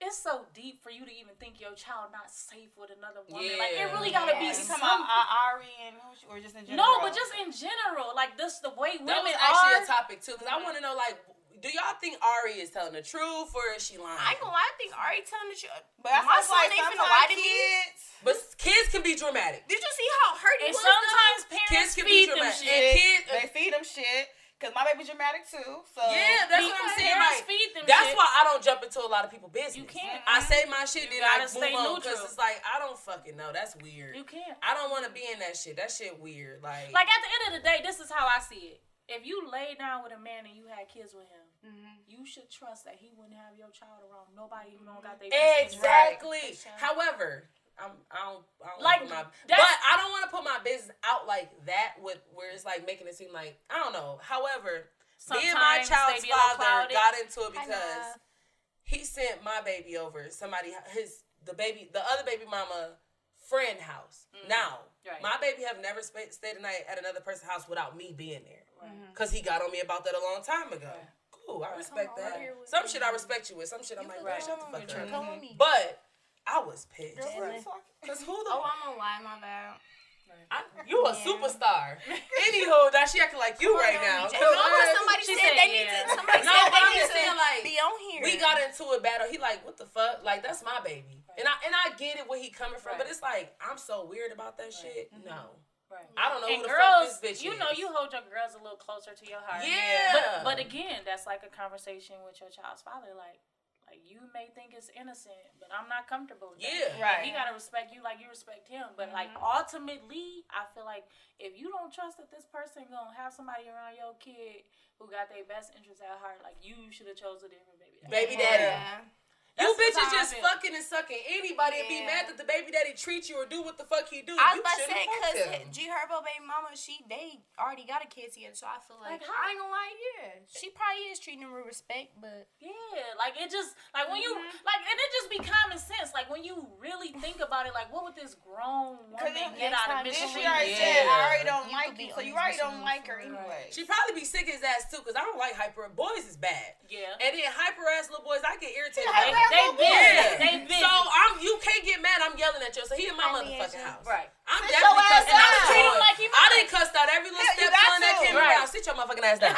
it's so deep for you to even think your child not safe with another woman. Like it really gotta be You something. talking about Ari and or just in general? No, but just in general, like this, the way women That was actually are. a topic too, because I want to know, like, do y'all think Ari is telling the truth or is she lying? I ain't gonna lie. I think Ari telling the truth. But that's My why son like ain't finna sometimes lie to me. kids. But kids can be dramatic. Did you see how hurt he And was? sometimes Kids parents can be feed them dramatic. shit. And kids, They feed them shit. Cause my baby dramatic too. So yeah, that's what I'm saying. Parents Like, feed them that's shit. why I don't jump into a lot of people's business. You can't. I say my shit, You then I gotta stay move on, because neutral. it's like I don't fucking know. That's weird. You can't. I don't want to be in that shit. That shit weird. Like Like at the end of the day, this is how I see it. If you lay down with a man and you had kids with him, you should trust that he wouldn't have your child around nobody who don't got their business right. exactly. However, I don't Like, put my, that's- but I don't want to put my business out like that with where it's like making it seem like I don't know. However, me and my Sometimes child's they be a little father clouded. got into it Hi, because Nana. he sent my baby over the other baby mama friend house. Now, Right. my baby have never stayed a night at another person's house without me being there, because he got on me about that a long time ago. Cool, I respect Come on, that. here with Some me. shit I respect you with. Some shit I'm like, Right. shut the fuck up. Come with me. But I was pissed. Right. Cause who the Oh, I'm gonna lie, my bad. you a superstar. Anywho, now she acting like you right now. No, because somebody She said said they need yeah. to. Somebody No, said but they I'm need just saying, to like, be on here. we got into a battle. He like, what the fuck? Like, that's my baby. And I get it where he coming from, but it's like, I'm so weird about that shit. No. Right. I don't know And who the girls, fuck this bitch you is. know, you hold your girls a little closer to your heart. Yeah. But again, that's like a conversation with your child's father. Like Like, you may think it's innocent, but I'm not comfortable with that. Yeah. Right. He gotta respect you like you respect him. But like, ultimately, I feel like if you don't trust that this person gonna have somebody around your kid who got their best interests at heart, like, you should have chose a different baby daddy. Baby daddy. Yeah. You That's bitches how I just feel. fucking and sucking anybody and be mad that the baby daddy treats you or do what the fuck he do. I You was about to should've say, fucked because him. G Herbo baby mama, they already got a kid together, so I feel like, Like, I ain't gonna lie, yeah. She probably is treating him with respect, but Yeah, like, it just, like, when you, like, and it just be common sense. Like, when you really think about it, like, what would this grown woman get out of This Michigan? she already Yeah. said, I already don't You like could be you, so you on already this don't like her mission. anyway. She probably be sick his ass too, because I don't like hyper. Boys is bad. Yeah. And then hyper ass little boys, I get irritated. Hyper by. ass They little busy. Yeah. They busy. So you can't get mad. I'm yelling at you. So he in my motherfucking house. Right. I'm Sit definitely your ass cussing out down. his Treat him boy. like he I mine. done cussed out every little Yeah, you stepson got that to. came Right. around. Sit your motherfucking ass down.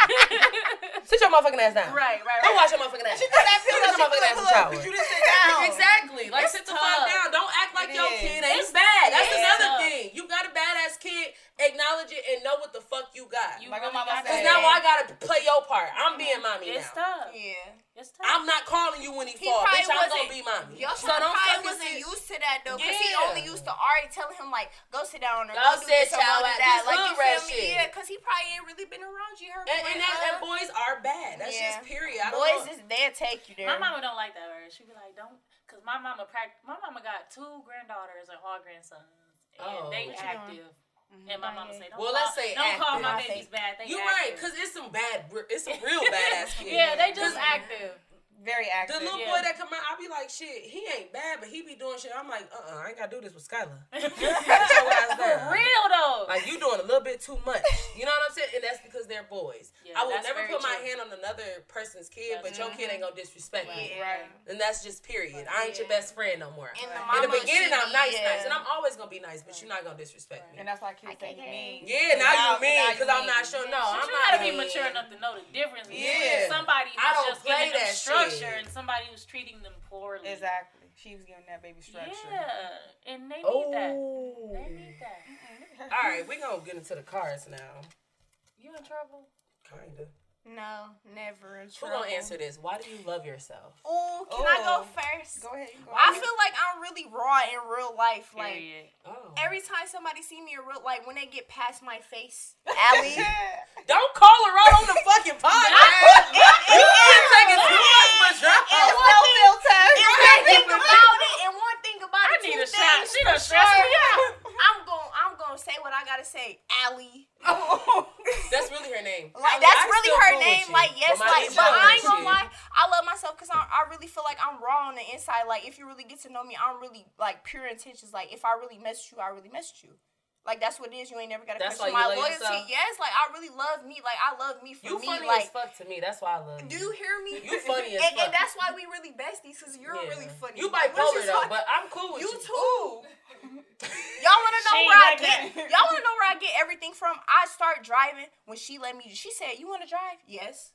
Sit your motherfucking ass down. Right. Go wash your motherfucking ass. She took that pill Sit up, your motherfucking ass in the shower. because you didn't sit down. Exactly. Like, It's sit the tough. fuck down. Don't act like It your is. kid ain't It's- bad. That's yeah. another Tough. thing. You got a badass kid, acknowledge it and know what the fuck you got. You Like really my mama got Cause said. that. now I gotta play your part. I'm being mommy It's now. tough. yeah. It's tough. I'm not calling you when he He fall. probably Bitch, I'm wasn't- gonna be mommy. Your So son don't probably fucking wasn't sit. used to that though, because he Yeah. only used to already telling him like, go sit down or Go go do sit this or your go do ass. that. This Like, you hood rat feel me? shit. Yeah, because he probably ain't really been around you. Herbo And boys are bad. That's Yeah. just period. I don't boys know. is they'll take you there. My mama don't like that word. She be like, don't, cause my mama got 2 granddaughters and all grandsons, and Oh. they What you active. And my mama say, don't Well, call, let's say don't call my active. babies bad. They You're active. right, cause it's some real badass kids. Yeah, they just active. Very The active. little Yeah. boy that come out, I be like, shit, he ain't bad, but he be doing shit. I'm like, I ain't gotta do this with Skylar. Sit your ass For down. real though. Like, you doing a little bit too much. You know what I'm saying? And that's because they're boys. Yeah, I will that's never very put my true. hand on another person's kid, but your kid ain't gonna disrespect me. Right. And that's just period. I ain't your best friend no more. And Right. the In the mama, beginning, she I'm be, nice, yeah. and I'm always gonna be nice, but you're not gonna disrespect me. And that's why kids say you mean. Yeah, now you mean, now because you I'm not mean. sure. No, But I'm you not gotta be mean. mature enough to know the difference between Yeah. somebody I who's don't just play giving them that structure shit. and somebody who's treating them poorly. Exactly. She was giving that baby structure. Yeah, and they need Oh. that. They need that. All right, we're gonna get into the cards now. You in trouble? Kinda. No, never in Who trouble. gonna answer this? Why do you love yourself? Oh, can I go Oh. first? Go ahead. Go I ahead. feel like I'm really raw in real life. Like, Period. Oh. every time somebody see me in real, like when they get past my face, Allie. Don't call her out on the fucking podcast. You ain't taking too much for drama. And no filter. one thing about it, and one thing about I it, need two a shot. things She for done stressed me out. I'm gonna say what I gotta say, Allie. That's really her name. Like, Allie, that's I'm really still her cool with name. you, Like, yes, my like, niece but don't I ain't like gonna you. lie. I love myself because I really feel like I'm raw on the inside. Like, if you really get to know me, I'm really, like, pure intentions. Like, if I really messed you, I really messed you. Like, that's what it is. You ain't never gotta That's question why my you love loyalty. yourself? Yes, like, I really love me. Like, I love me for You me. funny Like, as fuck to me. That's why I love you. do you hear me? You funny as and, fuck. and that's why we really besties, because you're Yeah. really funny. You Like, what bipolar you though, talking- but I'm cool with You you. too. Y'all wanna know She where I ain't like get? Y'all wanna know where I get everything from? I start driving when she let me. She said, "You wanna drive?" Yes.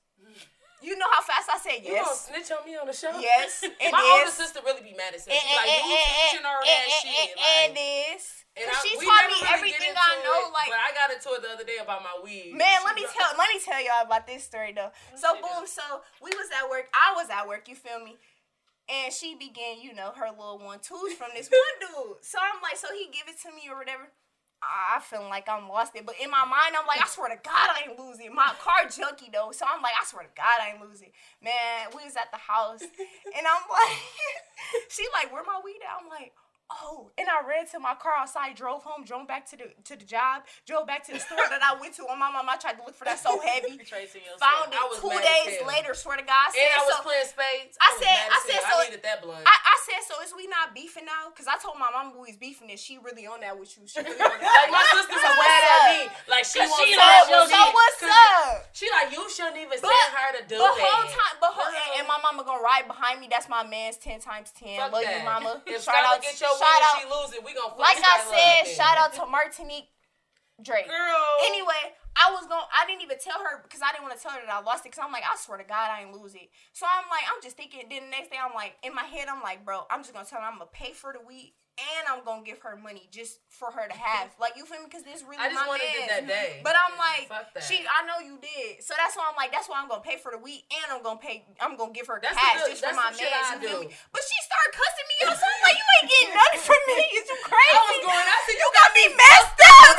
You know how fast I said You gonna yes. snitch on me on the show? Yes. It My older is. sister really be mad at me. She like, you snitching on that shit. It Like, is. and Cause she we taught never me really everything get I into know. it, Like, but I got into it the other day about my weed. man, She let me tell y'all about this story though. So boom, so we was at work. I was at work. You feel me? And she began, you know, her little 1-2s from this one dude. So I'm like, so he give it to me or whatever. I feel like I'm lost it. But in my mind, I'm like, I swear to God, I ain't losing. My car junkie, though. So I'm like, I swear to God, I ain't losing. Man, we was at the house. And I'm like, she like, where my weed at? I'm like, oh. And I ran to my car outside, drove home, drove back to the job, drove back to the store that I went to. On my mom, I tried to look for that so heavy. Tracing your Found I it was 2 mad as days hell. later, swear to God. And I was so, playing spades. I was said- mad as I said, hell. so- I needed that blunt. I said, so is we not beefing now? Because I told my mom we was beefing and she really on that with you. She really on that. Like, my sister was So mad what's at up? me. Like, she Cause wants she to like, have yo, me. So what's 'Cause up? She like, you shouldn't even But- send her to do But that. whole time, and my mama gonna ride behind me. That's my man's 10 times 10. Fuck Love that. you, mama. If Shout Skylar out, get your shout weed out. and she lose it, we gonna fuck Like I Skylar said, up shout then. out to Martinique Drake. Girl. Anyway, I didn't even tell her because I didn't want to tell her that I lost it. Because I'm like, I swear to God, I ain't lose it. So I'm like, I'm just thinking. Then the next day, I'm like, in my head, I'm like, bro, I'm just gonna tell her I'm gonna pay for the weed and I'm gonna give her money just for her to have. Like, you feel me? Because this really I just my wanted it that day. But I'm like, fuck that. I know you did. So that's why I'm like, that's why I'm gonna pay for the weed, and I'm gonna give her That's cash the good- just for that's my some shit man. I You feel do. me? But she started cussing me out, so I'm like, you ain't getting nothing from me. Is you crazy? I was going, I said, You got me messed up.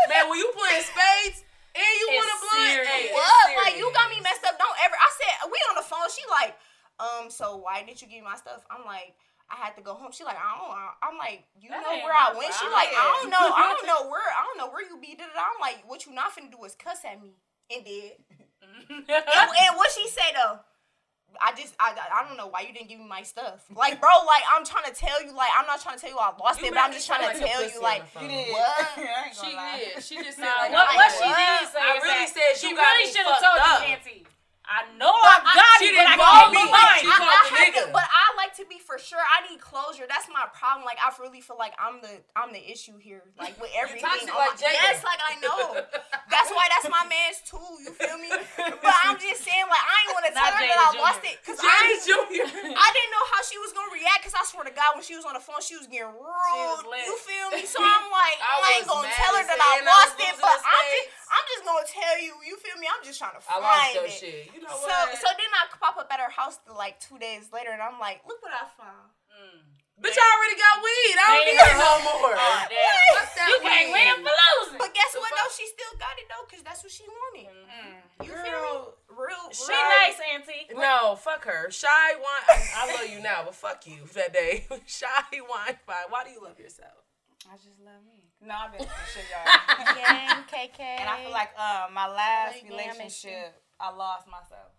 man, when you playing spades and you want a blunt, serious. hey, it's What? serious. Like, you got me messed up. Don't ever. I said, we on the phone. She like, so why did you give me my stuff? I'm like, I had to go home. She like, I'm like, you That know ain't where I my went? She problem. like, I don't know where you be. I'm like, what you not finna do is cuss at me. And did. and what she say though? I don't know why you didn't give me my stuff. Like, bro, like, I'm trying to tell you, like, I'm not trying to tell you I lost it, but I'm just trying to tell you, like, you did. what? She did. She just said, Nah, like, what she did say I is really that said she you got really me should have fucked told up. you, Auntie. I know I got she it, but I didn't can't call be me. mine. She called the nigga. But I like to be for sure. I need closure. That's my problem. Like, I really feel like I'm the issue here. Like, with everything. toxic on like my- Jada. Yes, like, I know. That's why that's my man's too. You feel me? But I'm just saying, like, I ain't want to tell Not her Jada that I Jr. lost it. Because Jada Jr. I didn't know how she was going to react. Because I swear to God, when she was on the phone, she was getting rude. lit. You feel me? So I'm like, I I ain't was going to mad tell her as that hell, I and I lost was it. losing But the space. I'm just going to tell you. You feel me? I'm just trying to I find lost your it. shit. You know So what? then I pop up at her house like 2 days later, and I'm like, look what I found. Bitch, I already got weed. I don't Made need her it no home. more. Oh, damn. Fuck that You can't weed. win for losing. But guess The what fuck? though? She still got it though, cause that's what she wanted. You feel me? Real. She nice, Auntie. No, fuck her. Shy wine. I love you now, but fuck you that day. ShyWineFine. Why do you love yourself? I just love me. No, I've been through shit, y'all. Gang, KK. And I feel like my last Really damaged relationship, I lost myself.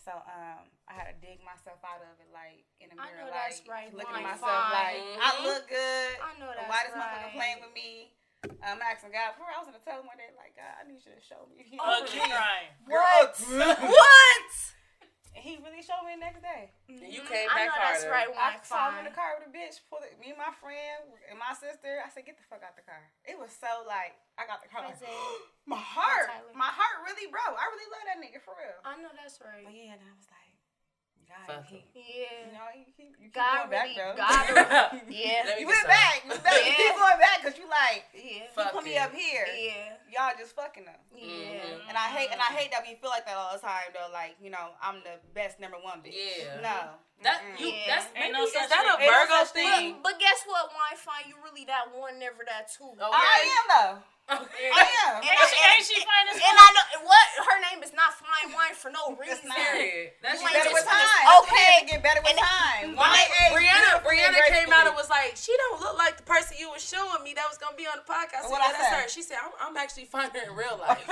So I had to dig myself out of it, like in the I mirror, know that's like right. looking at Wine myself, fine. like I look good. I know that's Why this motherfucker right. playing with me? I'm asking God. Before I was in the tub one day, like God, I need you to show me. Ugly crying. What? What? And he really showed me the next day. You came I back know that's harder. right. I Wine saw him in the fine. car with a bitch. Me and my friend and my sister. I said, "Get the fuck out the car." It was so like I got the car. Like, my heart really broke. I really love that nigga for real. I know that's right. But yeah, and I was like, God, Fuck he, Yeah. you know, you keep God going back really. though. Yeah. Let me You get went some. back. You Yeah. keep going back because you like Yeah. you Fuck put me it. up here. Yeah. Y'all just fucking them. Yeah. And I hate that we feel like that all the time though. Like, you know, I'm the best number one bitch. Yeah. No. That Mm-mm. you. Yeah. That's Ain't maybe, no is such that a thing. Ain't no Virgo such thing? But guess what, Wine Fine? You really that one, never that two. Oh, I am though. I am. Ain't she fine as And fuck? I know what her name is not Fine Wine for no reason. not. Period. That's You just ain't Better with just time. finna- Okay. okay. Get better with And- time. But My age, Brianna beautifully came out and gracefully. was like, she don't look like the person you was showing me that was gonna be on the podcast. What Yeah, I that's say? her. She said, I'm actually finding her in real life.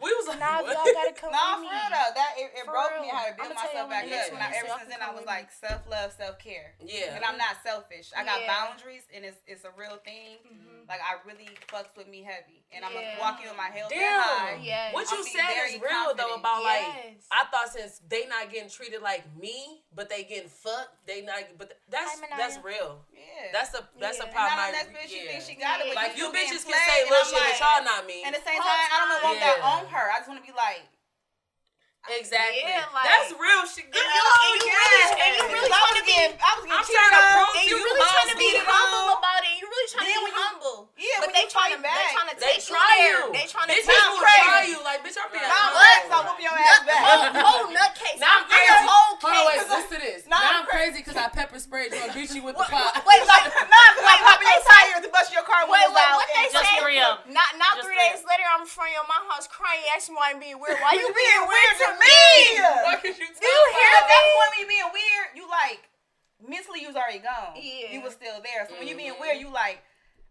We was like, Nah, what? y'all gotta come No, with for me. real though. That it For broke real. me how to build I'ma tell myself y'all back when up. it's And ready, so ever y'all since can then, I come was with like self-love, self-care. Yeah. And I'm not selfish. I got Yeah. boundaries, and it's a real thing. Like I really fucks with me heavy, and I'm Yeah. gonna walk you on my health Damn. high. Yes. What you I'll be said very is real though confident. about like Yes. I thought since they not getting treated like me, but they getting fucked, they not. But that's Hi, Manaya. that's real. Yeah. That's a Yeah. And problem. now I- the next bitch, she yeah. thinks she got it, but Like you still being bitches can played, say and little I'm shit, like- but y'all not me. At the same Whole time, I don't time. want that Yeah. on her. I just want to be like, Exactly. Yeah, like- That's real shit, girl. And you really I trying was to be. getting I'm cheated trying to on. prove And you you really trying to be cheated humble on. about it. You really trying Then to when be you- humble. Yeah, but when they you trying to fight back. they trying to They take try you you. there. They trying to Bitches take will you crazy. try there. you. Like, bitch, I'm being Now humble. what? So I'm whooping your ass back. Whole nutcase. Now I'm I'm your crazy. whole Hold on, wait, case. listen to this. Now Now I'm I'm crazy because I pepper sprayed you and beat you with the pot. Wait, like, not like popping your tires to bust your car Wait, windows out. what they and- Just say? 3 of them. Not Just 3 three. days later, I'm in front of my house crying, asking why I'm being weird. Why you You being weird to me? Why could you tell you me? hear At that me? point, when you being weird, you like mentally you was already gone. Yeah. You was still there. So when you being weird, you like,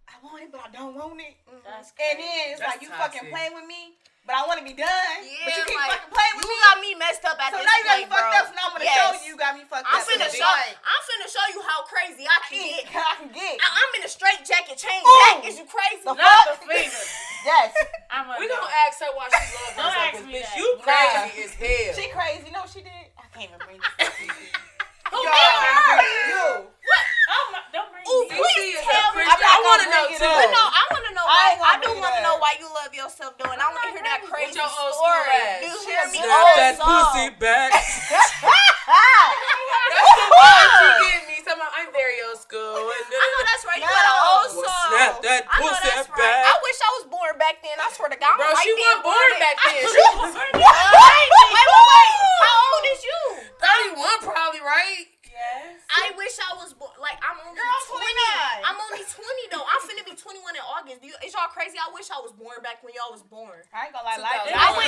I want it, but I don't want it. That's And crazy. then it's That's like you toxic. fucking playing with me, but I want to be done. Yeah, but you keep like, fucking playing with you me. got me messed up at So this now you got me point, bro. fucked up. So now I'm gonna Yes. show you got me fucked I'm up. finna It's show. like, I'm finna show you how crazy I can get. I can get. I'm in a straight jacket, chain Ooh. back. Is you crazy? The Not fuck? the finger. Yes. I'm a We no. gonna ask her why she loves Don't herself. ask 'Cause me bitch, that. you crazy as hell. She crazy. You know what she did? I can't even bring this up. Who Yo, did her? you. Oh my, don't bring Ooh, me. please is tell a me. Christian. I'm not I want to gonna know bring it too. up. But no, I want to know I why. ain't gonna I do bring want it to know up. why you love yourself, though, and I want to hear that crazy your old school story. ass. Do you She hear a me? bitch. Old that song. pussy back. Ah! That's the one she getting me. Talking about, I'm very old school. that's right. You got a whole song. Snap that I know pussy that's back. right. I wish I was born back then. I swear to God. Bro, she wasn't born back then. Wait. How old is you? 31 probably, right? Yes. I wish I was born. Like, I'm only 20. I'm only 20, though. I'm finna be 21 in August. Is y'all crazy? I wish I was born back when y'all was born. I ain't gonna lie. Like, I wish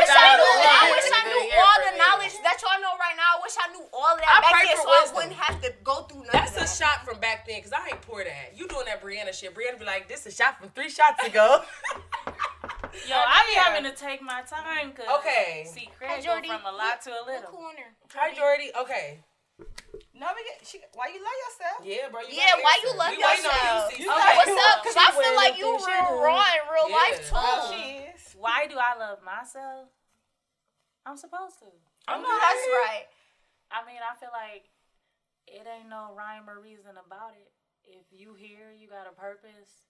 I knew all the knowledge that y'all know right now. I wish I knew all of that back then so I wouldn't have to go through nothing. That's a shot from back then, because I ain't pour that. You doing that Brianna shit. Brianna be like, this is a shot from 3 shots ago. Yo, I be having to take my time, because see, Craig go from a lot to a little. Hi, Jordy. Okay. No, why you love yourself? Yeah, bro. Why you love yourself? Okay. What's up? Because I feel like you real raw in real life, too. Oh, she is. Why do I love myself? I'm supposed to. I know that's right. I mean, I feel like it ain't no rhyme or reason about it. If you here, you got a purpose.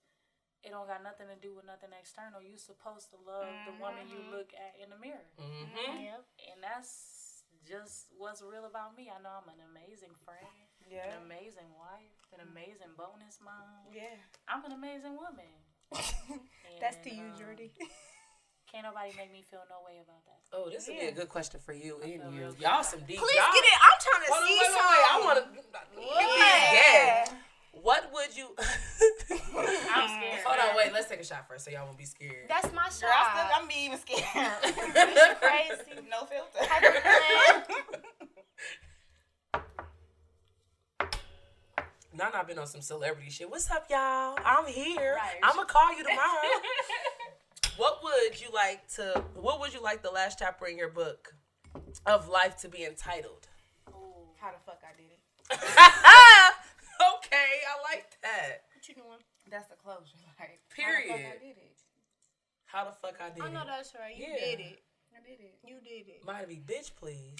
It don't got nothing to do with nothing external. You supposed to love the woman you look at in the mirror. Yep. And that's just what's real about me. I know I'm an amazing friend, an amazing wife, an amazing bonus mom. Yeah. I'm an amazing woman. That's to you, Jordy. Can't nobody make me feel no way about that. Oh, this would be a good question for you and you. Y'all some deep. Please get it. I'm trying to see wait. I want to. Yeah. What would you? I'm scared. Hold on, wait. Let's take a shot first, so y'all won't be scared. That's my shot. Girl, I'm be even scared. It's crazy. No filter. NaNa been on some celebrity shit. What's up, y'all? I'm here. Right. I'm gonna call you tomorrow. What would you like the last chapter in your book of life to be entitled? Ooh, how the fuck I did it? Okay, I like that. What you doing? That's the closure. Like, period. How the fuck I did it? How the fuck I did it? I know that's right. You did it. I did it. You did it. Might be bitch, please.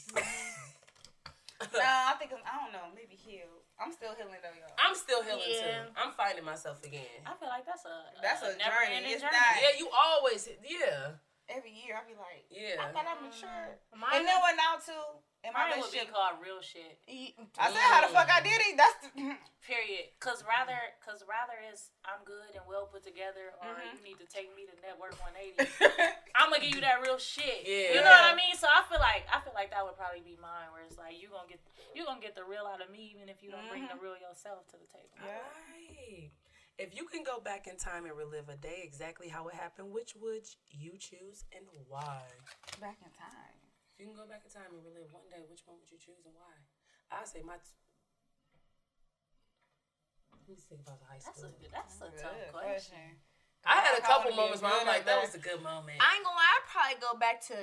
No, I think I don't know. Maybe healed. I'm still healing though, y'all. I'm still healing too. I'm finding myself again. I feel like that's a journey. It's journey. not. Yeah, you always. Yeah. Every year I be like, Yeah. I thought I matured. Mine And then when now too, in my Mine would be relationship, called real shit. I said how the fuck I did it. That's the Period. Cause rather is I'm good and well put together, or you need to take me to Network 180. I'm gonna give you that real shit. Yeah. You know what I mean? So I feel like that would probably be mine, where it's like you gonna get the real out of me, even if you don't bring the real yourself to the table. Yeah. Right. If you can go back in time and relive a day exactly how it happened, which would you choose and why? back in time. If you can go back in time and relive one day, which one would you choose and why? I'd say my. Let me think about the high school. That's a tough question. I had a couple moments where I'm like, that was a good moment. I ain't gonna lie, I'd probably go back to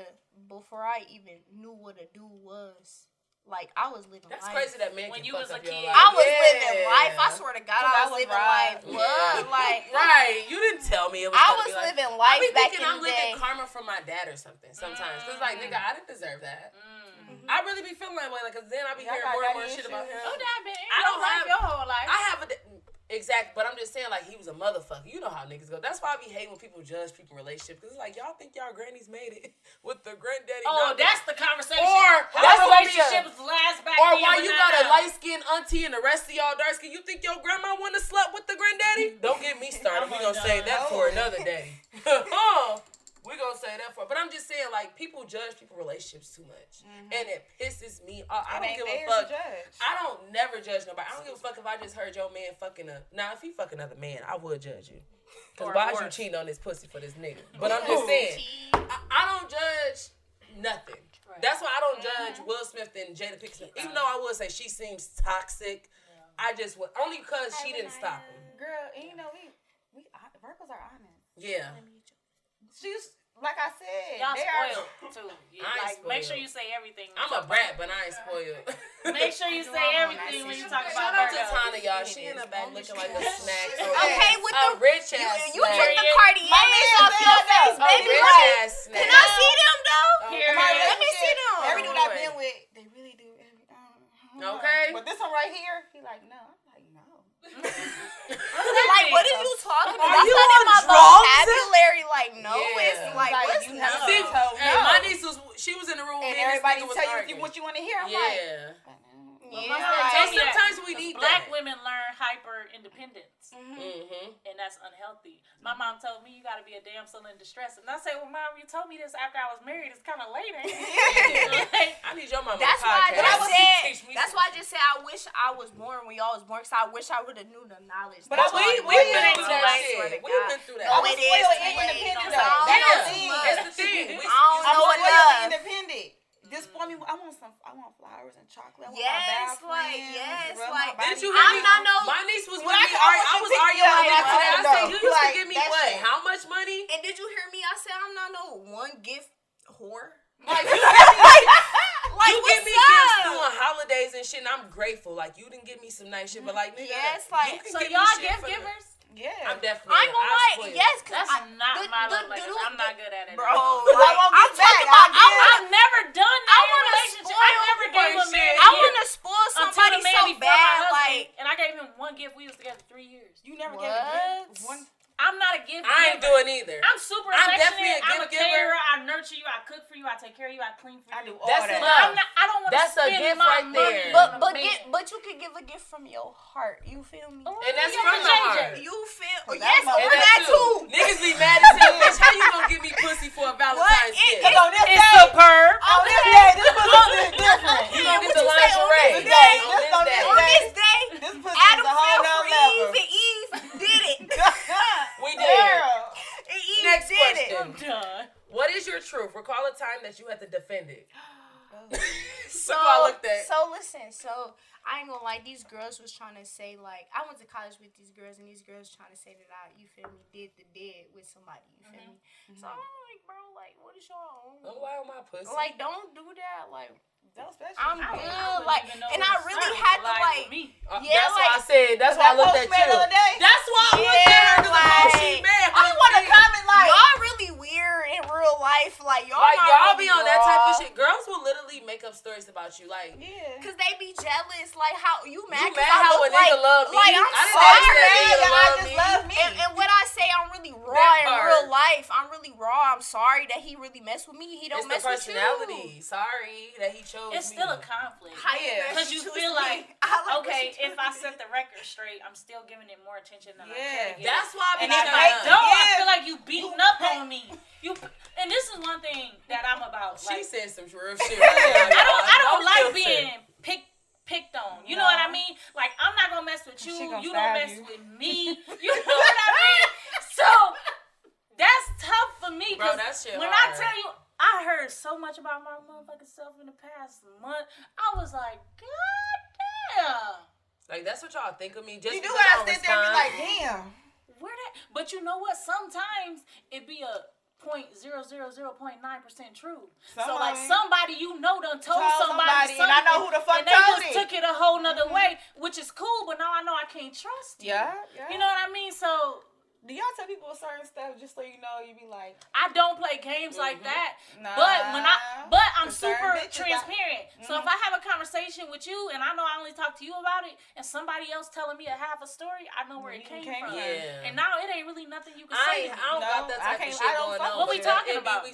before I even knew what a dude was. Like, I was living That's life. crazy that man When can you fuck was a up your kid. life. I was living life. I swear to God, I was living life. Yeah. What? Like, right. You didn't tell me it was I gonna was be like, living life I be back thinking in I'm the day. living karma from my dad or something sometimes. Cause like, nigga, I didn't deserve that. I really be feeling that way. Like, cause then I be hearing more and more shit about him. Your dad been in I your don't life have- your whole life. I have exactly, but I'm just saying, like, he was a motherfucker. You know how niggas go. That's why I be hating when people judge people relationships. Because it's like, y'all think y'all grannies made it with the granddaddy. Oh, that's the conversation. Or how that's gonna be relationships last back or then. why but you not got a now. light-skinned auntie and the rest of y'all dark-skinned. You think your grandma wouldn't have slept with the granddaddy? Don't get me started. We gonna save that for another day. We gonna say that for, but I'm just saying, like, people judge people relationships too much, and it pisses me off. I don't give a fuck. I don't never judge nobody. I don't give a fuck if I just heard your man fucking if he fuck another man, I would judge you. Cause why is you cheating on this pussy for this nigga? But I'm just saying, I don't judge nothing. Right. That's why I don't judge Will Smith and Jada Pinkett. Even though I would say she seems toxic, I just would only because she didn't stop him. Girl, and you know we Virgos are honest. Yeah. She's like I said, y'all they spoiled are. too. I ain't spoiled. Make sure you say everything. I'm a brat, but I ain't spoiled. Make sure you say everything when you talk Shout about out to Tana, y'all. She in the back looking like a snack. Okay, with a the rich ass you snack. took the Cartiers off your face, A baby. rich Like, ass snack. can I see them though? Let me see them. Every dude I've been with, they really do. Okay. But this one right here, he like, no. I'm like, no. Like, what are you talking about? Are That's you not in on my drugs? vocabulary. Like, no, Yeah. it's like, what's you no? have to See, tell hey, no. my niece she was in the room And with me everybody and this nigga was tell you arguing. what you want to hear. I'm yeah. like, Yeah. So sometimes we need Black that. women learn how independence. Mm-hmm. And that's unhealthy. My mom told me you got to be a damsel in distress. And I say, well, Mom, you told me this after I was married. It's kind of late, ain't it? Like, I need your mama That's why podcast. I just said I wish I was born when y'all was born, because I wish I would have knew the knowledge. But we went through that shit. We went through that. I was it is spoiled too late. independent No, though. That's the thing. I don't know I'm enough. independent. Just for me, I want flowers and chocolate. I want Yes, my friends, like, didn't you hear me? My niece was with me. I was arguing with her today. I said, you used to give me what? Shit. How much money? And did you hear me? I said I'm not no one gift whore. Like, Like, you give me what's gifts up? during holidays and shit, and I'm grateful. Like, you didn't give me some nice shit, but like, nigga, Yes, like, you can so give me y'all shit gift for givers? Yeah. I'm definitely. I ain't gonna lie. spoiled. Yes, because That's not my love language. I'm not good at it. Bro, I won't I'm get back. talking about, I've never done that in a wanna relationship. spoil I never gave a man I a want to gift spoil until somebody the man so before my bad. husband, Like, and I gave him one gift. We was together 3 years. You never What? gave a gift. One. I'm not a gift I ain't giver. doing either. I'm super I'm affectionate. definitely a I'm a gift giver. caterer. I nurture you. I cook for you. I take care of you. I clean for you. I do all That's that. enough. But I'm not, I don't want to That's a spend gift my right money there. on a but man. but you could give a gift from your heart. You feel me? Oh, And that's yeah, from the JJ. heart. You feel? That Yes, mother- or And that too. Niggas be mad as hell, bitch. How you gonna give me pussy for a Valentine's It- gift? On this It's day, superb. on this day, this pussy is different. You Yeah, gonna get what the you say on lingerie this day? on this On day. this On this day, This pussy Adam is a whole fell nother for Eve, level. and Eve did it. We did. Girl. And Eve Next did question. I'm done. What is your truth? Recall a time that you had to defend it. So, Look what I looked at. so listen, so I ain't gonna lie, these girls was trying to say, like, I went to college with these girls, and these girls trying to say that I, you feel me, did the dead with somebody, you feel me? So I'm like, bro, like, what is y'all Don't on? lie on my pussy. Like, don't do that, like, Don't special. I'm I good, wouldn't like, even know and where I to really start had with to, lying like, to me. yeah, that's why I like, said. That's why I looked at you. That's That's why I looked at her. Cause Yeah, like, she like, mad. I want to comment like, y'all really weird in real life, like, y'all Like not y'all really be on that type of raw. shit. Girls will literally make up stories about you. Like, yeah. Cause they be jealous, like how you mad? you 'Cause mad I how look a nigga love me? like I'm I didn't sorry. ask that nigga to I love just me. love me. And when I say I'm really raw That in part. real life, I'm really raw. I'm sorry that he really messed with me. He don't It's the mess with you. personality. Sorry that he chose It's me. still a conflict. How you Yeah. mess Because you with feel me? like, I like okay, what you if do. I set the record straight, I'm still giving it more attention than I Yeah. care to give. That's why I be And if trying I to- don't, I Yeah. feel like you beating up on me. And this is one thing that I'm about. She Like, said some real shit. Right now, I don't y'all. like filter. being picked on. You know what I mean? Like, I'm not gonna mess with you. She gonna You stab don't mess you. with me. You know what I mean? So that's tough for me. Bro, 'Cause that shit when hard. I tell you, I heard so much about my motherfucking self in the past month. I was like, God damn. Like that's what y'all think of me. Just You do because I gotta don't sit there and be respond. like, damn. Where that? But you know what? Sometimes it be a 0.000.9% true. So like somebody you know done told somebody and I know who the fuck and they told just it. took it a whole nother way, which is cool. But now I know I can't trust you. Yeah. You know what I mean? So Do y'all tell people certain stuff just so you know? You be like, I don't play games like that. nah. But I'm Certain super bitches transparent. So if I have a conversation with you and I know I only talk to you about it, and somebody else telling me a half a story, I know where it came from. Yeah. And now it ain't really nothing you can I say. to me. don't got that type of shit I don't going fuck on. What we but talking it be about?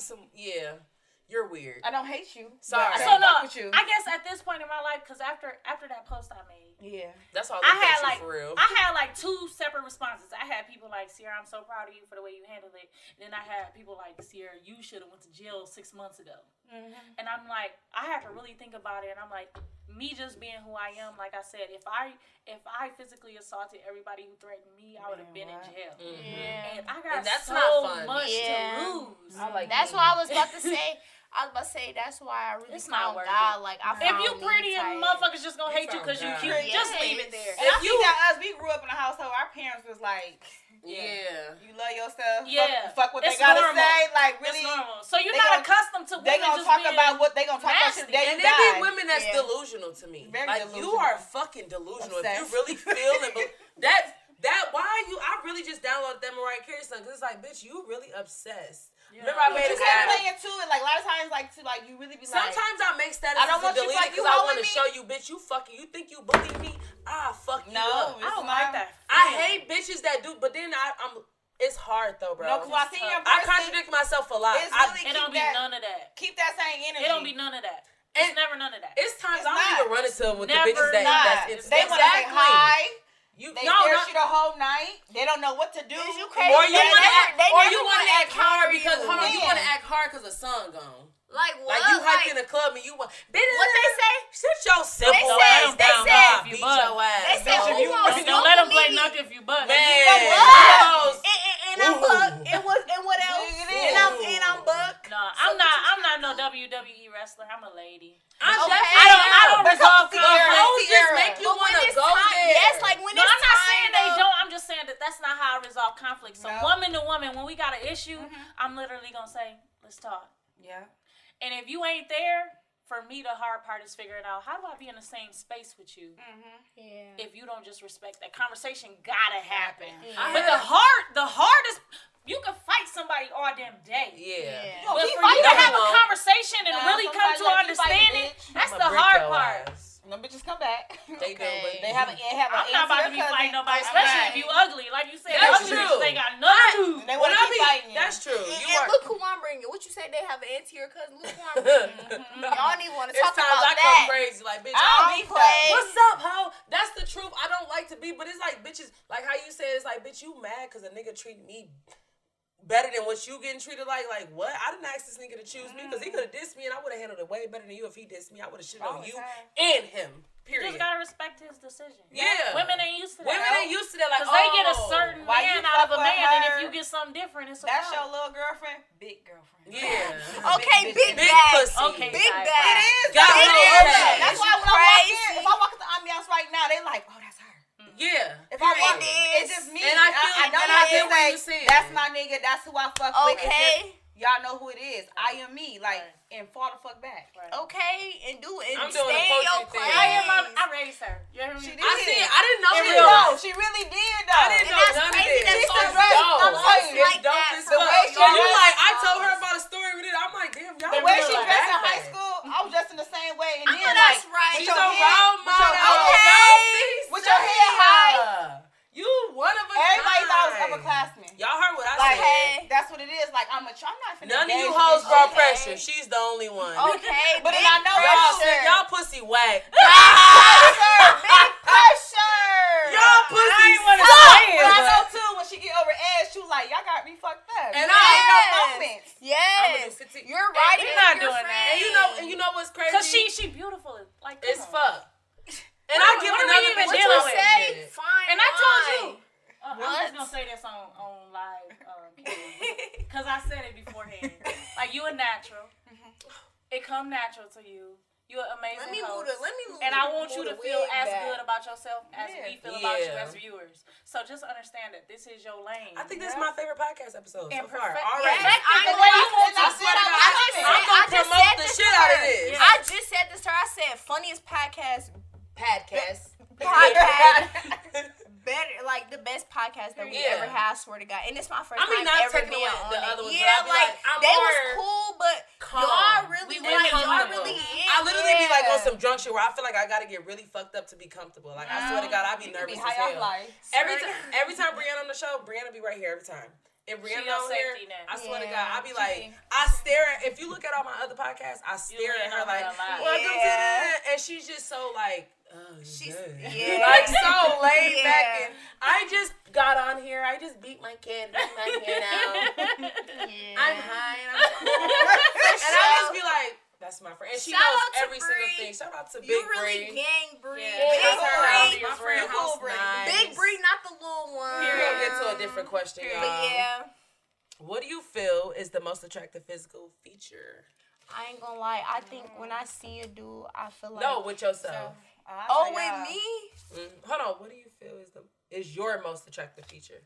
You're weird. I don't hate you. Sorry. But I So don't no, fuck with you. I guess at this point in my life, because after that post I made, Yeah. That's all I I had looked at like you for real. I had like 2 separate responses. I had people like, Cierra, I'm so proud of you for the way you handled it. And then I had people like, Cierra, you should have went to jail 6 months ago. And I'm like, I had to really think about it. And I'm like, me just being who I am, like I said, if I physically assaulted everybody who threatened me, I would have been in jail. Yeah. And I got And that's so not fun. much Yeah. to lose. I like That's me. what I was about to say. That's why I really It's not found worth God. it. Like I If found you me pretty and tight. motherfuckers just gonna You hate you found because you God. cute, just Yes. leave it there. And I think that us, we grew up in a household. Our parents was like, Yeah. you love yourself. Yeah. Fuck what they It's gotta normal. say. Like It's really, normal. So you're they not gonna- accustomed to women they gonna just talk being about what they gonna talk about shit the nasty. day And you there die. be women that's Yeah. delusional to me. Very like delusional. you are fucking delusional. If Obsessed. you really feel and that why are you? I really just downloaded that Mariah Carey song because it's like, bitch, you really obsessed. Yeah. Remember I made You it can't sad. play into it. Like a lot of times, like to like you really be like. Sometimes I make statuses I don't want and you delete like, it you because I holding want to me? show you, bitch, you fucking, you think you bully me? Fuck you No, up. I don't like that. I hate bitches that do, but then I'm. It's hard though, bro. No, because I see your I person. contradict myself a lot. It's really It don't be keep that, none of that. keep that same energy. It don't be none of that. It's never none of that. It's times It's I don't not. even run into them with the Never bitches not. that's They want to say hi. You They no, stare not, shit the whole night. They don't know what to do. Is you crazy? Or you want to act hard you. because you want to act hard because the sun gone. Like what? Like you hyped in a club and you want. What they say? Sit your simple they ass down. said, Beat your ass. They said, who wants don't let them play nothing if you butt. Man. And I'm buck. And what else? And I'm buck. No, I'm not no WWE wrestler. I'm a lady. I don't resolve conflict. Those just make you want to go there. Yes, like when No, it's I'm not time, saying they don't. I'm just saying that that's not how I resolve conflict. So No. woman to woman, when we got an issue, I'm literally gonna say, let's talk. Yeah. And if you ain't there, for me, the hard part is figuring out how do I be in the same space with you Yeah. if you don't just respect that conversation. Gotta happen. Yeah. But the hardest, you can fight somebody all damn day. Yeah. But for you to have a conversation and really come to an understanding, that's the hard part. No bitches come back. They do, but They have an I'm not about to be fighting nobody, especially if you ugly. Like you said, That's ugly true. bitches ain't got nothing to do. They When want I to keep be, fighting you. that's true. And look who I'm bringing. What you say they have an anterior cousin? Look who I'm bringing. Y'all don't even want to There's talk times about I that. come crazy, like, bitch, I don't be playing. what's up, ho? That's the truth. I don't like to be, but it's like, bitches, like how you said, it's like, bitch, you mad because a nigga treated me better than what you getting treated like? Like, what? I didn't ask this nigga to choose me because he could have dissed me and I would have handled it way better than you if he dissed me. I would have shit on you and him. You Period. just gotta respect his decision. Yeah. Women ain't used to that. Women ain't used to that. Like, Because they get a certain why you man out of fuck a with man, and if her? you get something different, it's a That's your problem. little girlfriend? Big girlfriend. Yeah. Okay, big Big bag. pussy. Okay, Big side bag. fact. It is. Got It little is. ass. That's why when Crazy. if I walk in the ambiance right now, they like, oh, that's her. Yeah. If I walk, It is. it's just me. And I feel- I don't and I have get to what say, you're saying. that's my nigga, that's who I fuck with. and Okay. just, y'all know who it is. I am me. Like, and fall the fuck back. Right. Okay, and do it. I'm And doing the stay in your poetry thing. place. I raised her. You hear me? She did. I see it. I didn't know In this. real life. She really did, though. I didn't And know that's none of crazy this. that It's she's dope. dressed It's like dope that. as The fuck. way she So you dressed- like, I told her about a story with it. I'm like, damn, y'all. The way she really dressed in like high that. school, I was dressed in the same way. And I know then, that's like, right. She's with a your head- role with your- model. Okay. Y'all With your head high. You one of a Everybody thought I was kind. upperclassmen. Y'all heard what I Like, said. that's what it is. Like, I'm not finna None of engage you in hoes this brought shit. pressure. She's the only one. Okay, But big then I know pressure. Y'all pussy whack. Big pressure. Y'all pussy ain't wanna suck. say it, But I but- know too when she get over edge, she was like, y'all got me fucked up. And You I- ain't no Yes. moments. I'ma do Yes. 15. You're right. We're with not your doing that. friend. And you know what's crazy? Because she beautiful. Like, come It's on. fuck. And What I are give we another even bitch What dealing you with say? it. Fine. And I told wine. you. I'm What? just gonna say this on live, because I said it beforehand. Like, you a natural. It come natural to you. You an amazing host. Let me move. And I want you move to the feel wig as back. good about yourself as Yeah. we feel about you Yeah. as viewers. So just understand that this is your lane. I think this is my favorite podcast episode And so far. perfect- Already. Yes, I the know. way you want And I to. said I'm I'm not gonna just promote said the this shit to out of her. this. Yeah. I just said this to her. I said funniest podcast better, like the best podcast that we Yeah. ever had. I swear to God, and it's my first I mean, time not ever taking being away on the it. other ones, but Yeah, I'd be like like, I'm they was more cool, but calm. y'all really We like women y'all comfortable. really. I literally be like on Yeah. some drunk shit where I feel like I gotta get really fucked up to be comfortable. Like I swear to God, I be You nervous be as high off hell. life. Every time Brianna on the show, Brianna be right here every time. If Brianna your on here, safety net. I swear to Yeah. God, I be like, I stare at. If you look at all my other podcasts, I stare at her like, welcome to Yeah. the, and she's just so like, oh, She's good. yeah. Like so laid back, Yeah. and I just got on here. I just beat my kid, beat my kid out. Yeah. I'm high and I'm cool, and I just be like, that's my friend, and she Shout knows out to every single Bree. thing. Shout out to You Big really Bree. gang Bree. Yeah. Yeah, Big that's her house. Bree. My friend You house cool, Bree. nice. Big Bree, not the little one. We're gonna get to a different question, Period. y'all. But yeah, What do you feel is the most attractive physical feature? I ain't gonna lie. I think when I see a dude, I feel like No, with yourself. oh, with me, Hold on. What do you feel is your most attractive feature?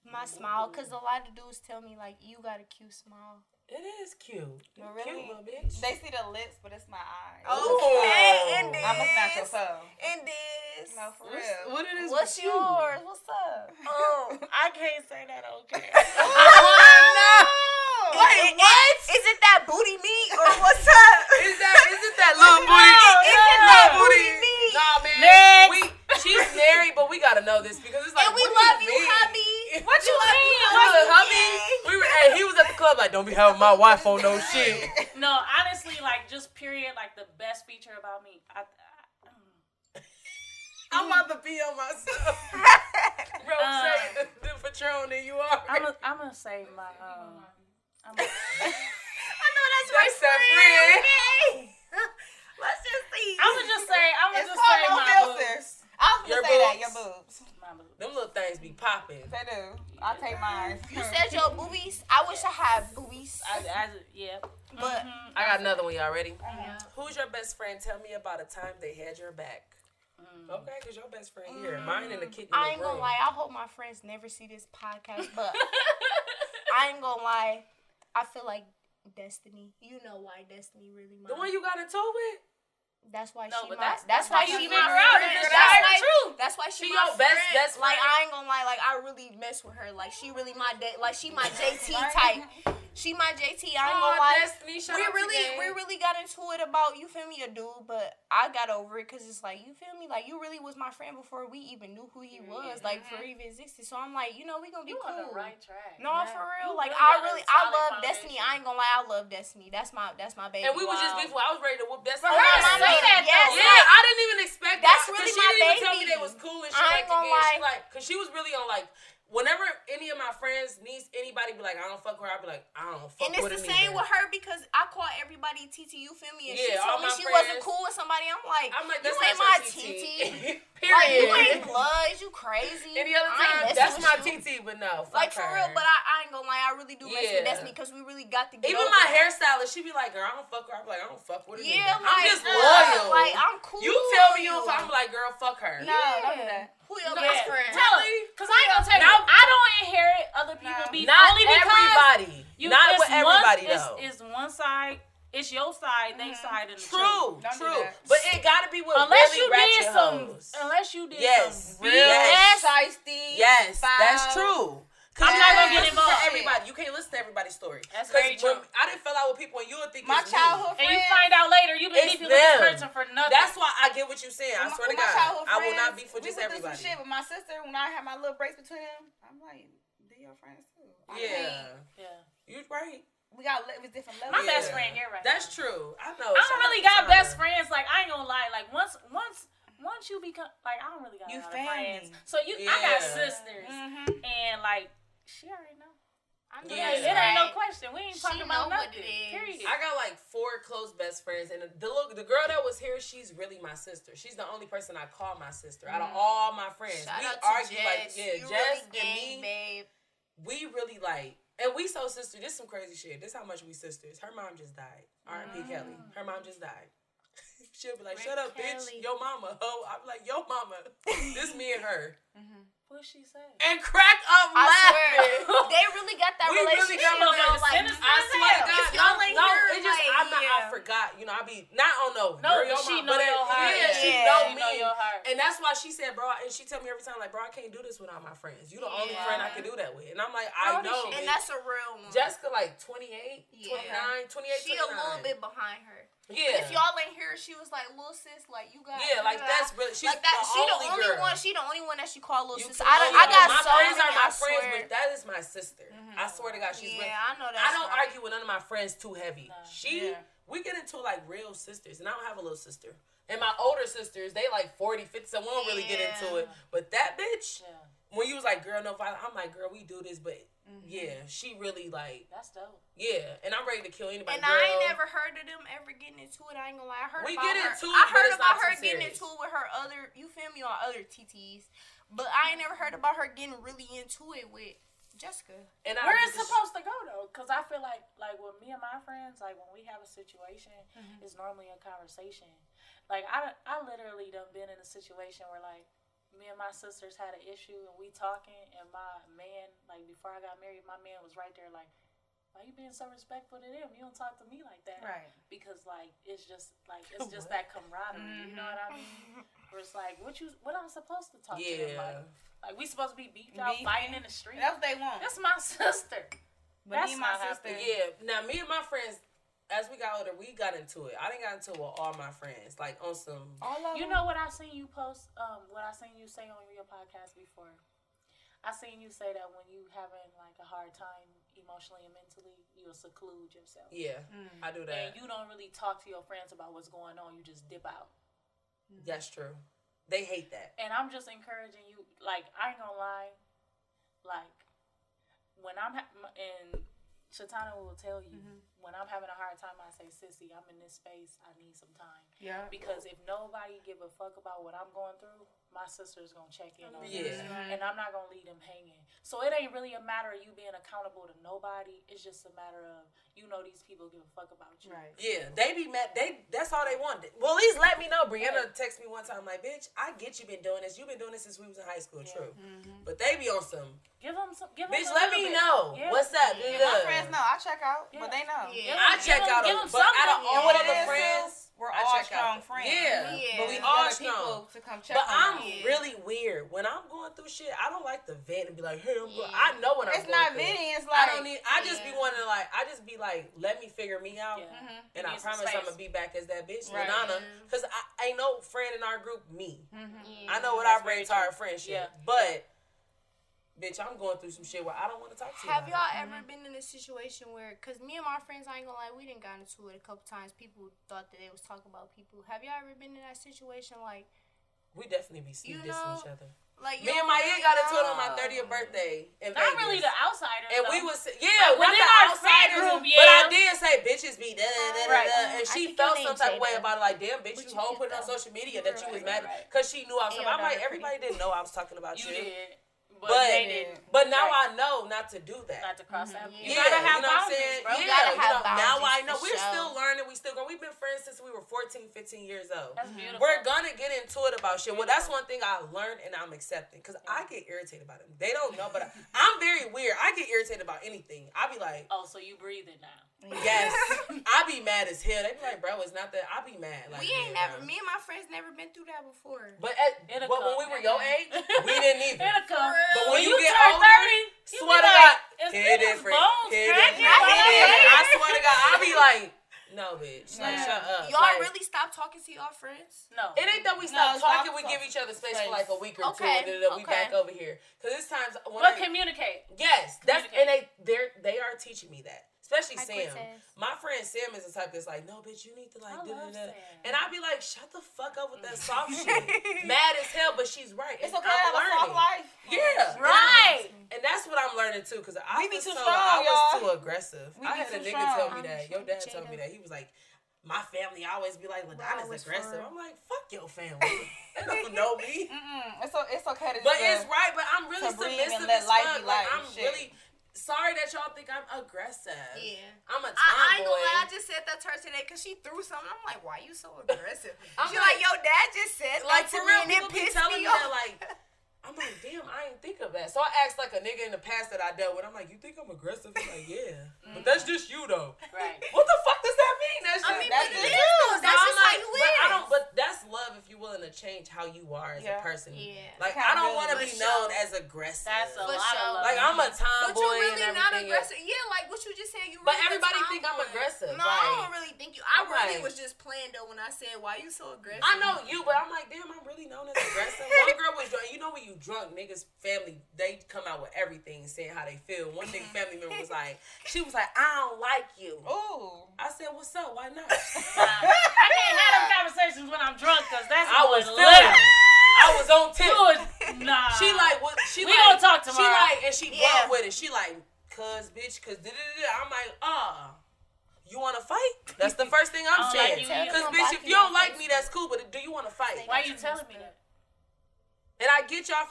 my smile. Cause a lot of dudes tell me like you got a cute smile. It is cute. You Oh, cute really? little bitch. They see the lips, but it's my eyes. Okay, and this, I'ma smash your soul. and this. No, for real. What it is? What's with you? yours? What's up? Oh, I can't say that. Okay. Wait, what? Is it that booty meat or what's up? Is it that little booty? Is it that booty meat? Nah, man. Next. She's married, but we gotta know this because it's like, And we what do love you, mean? hubby. What you love mean? you, Look, hubby. hubby. He was at the club like, don't be having my wife on no shit. No, honestly, like, just period, like, the best feature about me. I'm about to pee on myself. grown than you are. I'm gonna say my I know that's my friend. Okay. Let's just see. I'm gonna just say no my filters. I was gonna say that, your boobs. Them little things be popping. They do. I'll take mine. You said your boobies. I wish I had boobies. Yeah. But I got another one. Y'all ready? Yeah. Who's your best friend? Tell me about a time they had your back. Okay, because your best friend here. Mine in the kitchen. I ain't gonna lie. I hope my friends never see this podcast, but I ain't gonna lie. I feel like Destiny. You know why Destiny really mine. The one you got into with? That's why No, she but my. that's why you she figure my out friend. if it's That's true. That's why she She my your best friend. Like friend? I ain't gonna lie. Like I really mess with her. Like she really my like she my JT type. She my JT. I ain't gonna lie. Destiny, shout out to we Gabe. really got into it about, you feel me, a dude, but I got over it because it's like, you feel me, like you really was my friend before we even knew who he was, like before he even existed. So I'm like, you know, we gonna be You cool. on the right track. No, Yeah. for real. You Like really got a I solid love foundation. Destiny. I ain't gonna lie, I love Destiny. That's my baby. And we was just before. I was ready to whoop Destiny. For her to mama, say that, yes, though. Yeah, I didn't even expect that. That's really she my didn't even tell me baby. they was cool and shit I like ain't gonna again. She lie. like, cause she was really on like, whenever any of my friends needs anybody be like, I don't fuck with her, I be like, I don't fuck And it's with the her same neither. with her because I call everybody TT, you feel me? And she Yeah, all told me my she friends- wasn't cool with somebody. I'm like you that's ain't not my your TT. Period. Like, you ain't blood, you crazy. Any other I ain't time, messing that's with my you. TT, but no, fuck Like, for her. real, but I ain't gonna lie, I really do mess with Yeah. Destiny because we really got to get Even over my that. hairstylist, she be like, girl, I don't fuck her. I be like, I don't fuck with her. Yeah, neither. like, I'm just loyal. Like, I'm cool. You tell me you don't fuck, I'm like, girl, fuck her. No, don't do that. Who your Yeah. best friend? Tell her. Because I ain't gonna tell you, Now- I don't inherit other people's beef. Not only because everybody. Not it's with everybody, one, though. It's one side. It's your side, they side, and the True, Don't do true. that. But it gotta be with Unless really you ratchet did some, hoes. unless you did Yes. some Yes. Shiesty. Yes, foul. that's true. I'm not gonna get listen to involved. everybody. You can't listen to everybody's story. That's 'Cause very true. when I didn't fell out with people, and you would think My it's me. childhood And friends. you find out later you've been It's beefing with this them. person for nothing. That's why I get what you're saying. I swear to my God, childhood I will not friends, be for just we would do everybody. some shit, but my sister, when I had my little breaks between them, I'm like, they your friends too. I Yeah, can't- Yeah. you're right. We got it was different My levels. best friend, you're right. That's true. I know. I don't really got best friends. Like, I ain't gonna lie. Like, once you become, like, I don't really got a You lot of family. friends. So I Yeah. got sisters. Mm-hmm. And, like, she already know. I know Yeah. that's It ain't no right. question. We ain't She talking know about what nothing. it is. Period. I got like 4 close best friends, and the girl that was here, she's really my sister. She's the only person I call my sister out of all my friends. Shout We out to argue Jess. like, yeah, You Jess really and gang, me, babe. we really like, and we so sister. This some crazy shit. This how much we sisters. Her mom just died. R.I.P. Kelly. Her mom just died. She'll be like, Rick shut up, Kelly. bitch. Yo mama. Oh, I'm like, yo mama. This me and her. What she say? And crack up I laughing. swear, they really got that We really relationship. got She one gonna of go those. sinister I as swear to hell. God, If y'all ain't no, heard, it just like, I'm not. I yeah. forgot. You know, I be not on no. No, girl, yo she mama, know but your heart. Yeah, she Yeah. know She me. know your heart. And that's why she said, bro, and she tell me every time, like, bro, I can't do this without my friends. You the only Yeah. friend I can do that with. And I'm like, How I old is know. she? And bitch. that's a real one. Jessica, like 28, Yeah. 29, 28, She 29. a little bit behind her. Yeah. If y'all ain't hear, she was like, "Little sis, like you got." Yeah, like that's really. She's like that. the She the only only girl. one. She the only one that she called little You sis. can I only got my so friends many. are my I friends, swear. but that is my sister. I swear to God, she's Yeah, with. I know that. I don't argue with none of my friends too heavy. Nah. We get into like real sisters, and I don't have a little sister. And my older sisters, they like 40, 50, so we don't really get into it. But that bitch, Yeah. when you was like, girl, no violence, I'm like, girl, we do this, but yeah, she really like, That's dope. yeah, and I'm ready to kill anybody. And girl. I ain't never heard of them ever getting into it. I ain't gonna lie. I heard We about get her. into it, I but heard it's about not her too getting serious. into it with her other. You feel me, on other TTs. But I ain't never heard about her getting really into it with Jessica. And Where it's supposed to go though, because I feel like with me and my friends, like when we have a situation, it's normally a conversation. Like I literally done been in a situation where like me and my sisters had an issue and we talking, and my man, like before I got married, my man was right there like, why you being so respectful to them? You don't talk to me like that. Right. Because like it's just that camaraderie. You know what I mean? Where it's like what I'm supposed to talk to them like. Like we supposed to be beefed out, fighting in the street. That's what they want. That's my sister. But That's me and my not sister. Yeah. Now me and my friends, as we got older, we got into it. I didn't got into it with all my friends, like on some. All of You them. know what I seen you post? What I seen you say on your podcast before? I seen you say that when you having like a hard time emotionally and mentally, you'll seclude yourself. Yeah, I do that. And you don't really talk to your friends about what's going on. You just dip out. That's true. They hate that. And I'm just encouraging you. Like I ain't gonna lie. Like when I'm and Shatana will tell you, when I'm having a hard time, I say, sissy, I'm in this space. I need some time. Yeah. Because if nobody give a fuck about what I'm going through, my sister's going to check in on this. And I'm not going to leave them hanging. So it ain't really a matter of you being accountable to nobody. It's just a matter of, these people give a fuck about you. Right. Yeah. They be mad. That's all they want. Well, at least let me know. Brianna texted me one time like, bitch, I get you been doing this. You've been doing this since we was in high school. True. But they be on some. Give them some. Bitch, let me know. Yeah. What's up? Yeah. My friends know. I check out, but they know. Yeah. I check out. But out of all of the friends, we're all strong friends. Yeah. But we all strong. To come check but I'm really weird. When I'm going through shit, I don't like to vent and be like, hey, I'm good. I know when I'm going through. It's not venting. It's like, I just be wanting to let me figure me out. Yeah. And I promise I'm going to be back as that bitch, NaNa. Because I ain't no friend in our group, me. I know what I bring to our friendship. But, bitch, I'm going through some shit where I don't want to talk to you. Have y'all ever been in a situation where, because me and my friends, I ain't gonna lie, we done got into it a couple times. People thought that they was talking about people. Have y'all ever been in that situation, like? We definitely be dissing each other. Like, me and my got into it on my 30th birthday in Not Vegas. really the outsiders. And though. we was, not the outsiders. Group, but I did say bitches be and she felt some type of way about it. Like, damn, bitch, you whole put it on social media that you was mad because she knew I was. I'm like, everybody didn't know I was talking about you. Did. But now I know not to do that. Not to cross that. You gotta have boundaries, bro. You gotta have boundaries. Now I know. We're still learning. We still going. We've been friends since we were 14, 15 years old. That's beautiful. We're gonna get into it about shit. Well, that's one thing I learned and I'm accepting. Because I get irritated about it. They don't know, but I'm very weird. I get irritated about anything. I be like, oh, so you breathing now. Yes. I be mad as hell. They be like, bro, it's not that. I be mad. Like, me and my friends never been through that before. But when we were your age, we didn't either. But when you get older, 30, swear to God, it's different. I swear to God, I be like, no, bitch. Like, shut up. Y'all really stop talking to y'all friends? No. It ain't that we stop talking. We give each other space for like a week or two, and then we back over here. Because it's times when communicate. Yes, and they are teaching me that. Especially Sam. My friend Sam is the type that's like, no, bitch, you need to like do that. And I be like, shut the fuck up with that soft shit. Mad as hell, but she's right. It's okay to have a soft life. Yeah. Right. And that's what I'm learning too, because I was too aggressive. I had a nigga tell me that. Your dad told me that. He was like, my family always be like, Ladonna's aggressive. I'm like, fuck your family. They don't know me. It's okay to But it's right, but I'm really submissive as fuck. Like, I'm really... Sorry that y'all think I'm aggressive. Yeah. I'm a tomboy. I ain't gonna lie, I just said that to her today because she threw something. I'm like, why you so aggressive? She's like, yo, dad just said like to for me real, and it pissed me off. That, like, I'm like, damn, I ain't think of that. So I asked like a nigga in the past that I dealt with. I'm like, you think I'm aggressive? He's like, yeah. But that's just you though. Right. What the fuck does that mean? That's just you. That's just how you live. But that's love if you're willing to change how you are as a person. Yeah. Like, I don't want to be known as aggressive. That's a lot of love. Like, I'm a tomboy. But you're really and not aggressive. Yeah, like what you just said. You. But everybody think I'm aggressive. No, I don't really think you. I really was just playing though when I said, why you so aggressive? I know you, but I'm like, damn, I'm really known as aggressive. One girl was drunk. You know when you drunk, niggas family, they come out with everything saying how they feel. One nigga family member was like, she was like, I don't like you. Ooh. I said, what's up? Why not? I can't have them conversations when I'm drunk because that's I was feeling. I was on tip. Nah. She like, what? We gonna talk tomorrow. She like, and she brought with it. She like, cuz bitch, cuz I'm like, you want to fight? That's the first thing I'm saying. Because bitch, if you don't like me, that's cool. But do you want to fight? Why you telling me that? And I get y'all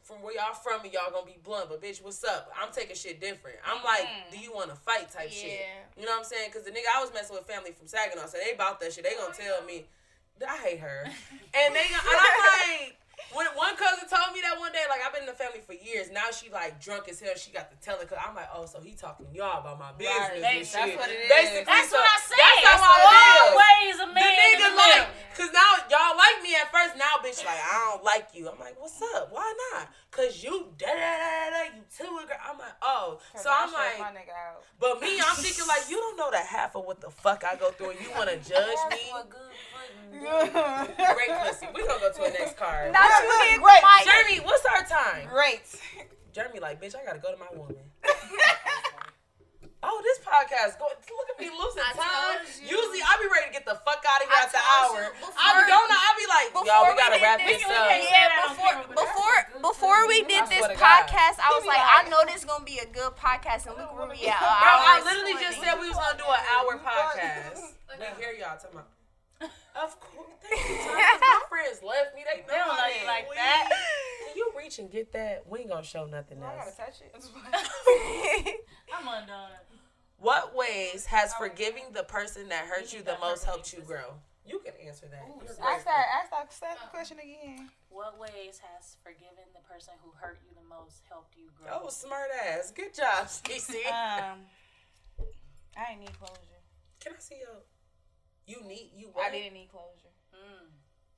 from where y'all from and y'all gonna be blunt, but bitch, what's up? I'm taking shit different. I'm like, do you want to fight type shit? You know what I'm saying? Because the nigga I was messing with family from Saginaw, so they about that shit. They gonna tell me, I hate her. And I'm like, when one cousin told me that one day, like, I've been in the family for years. Now she like drunk as hell. She got the telling. Cause I'm like, oh, so he talking to y'all about my business and shit. That's what it is. Basically, that's what I said. That's how always a man. The nigga like, cause now y'all like me at first. Now bitch like, I don't like you. I'm like, what's up? Why not? Cause you you too aggressive. I'm like, oh. So I'm like, but me, I'm thinking like, you don't know the half of what the fuck I go through, and you want to judge me. Great pussy. We gonna go to a next card. Not too great. Jeremy, what's our time? Great. Jeremy like, bitch, I gotta go to my woman. Oh, this podcast going. Look at me losing time. Usually, I be ready to get the fuck out of here at the hour. I be like, y'all, we gotta wrap this up. Before we did this podcast, I was like, I know this is gonna be a good podcast, and look where we at. Bro, I literally just said we was gonna do an hour podcast. We hear y'all talking about. Of course, thank you, Tom. My friends left me. They don't know you like that. Can you reach and get that? We ain't gonna show nothing else. I gotta touch it. I'm undone. What ways has forgiving the person that hurt you the most helped you grow? You can answer that. Ask that second question again. What ways has forgiving the person who hurt you the most helped you grow? Oh, smart ass. Good job, CC. I ain't need closure. Can I see your... I didn't need closure.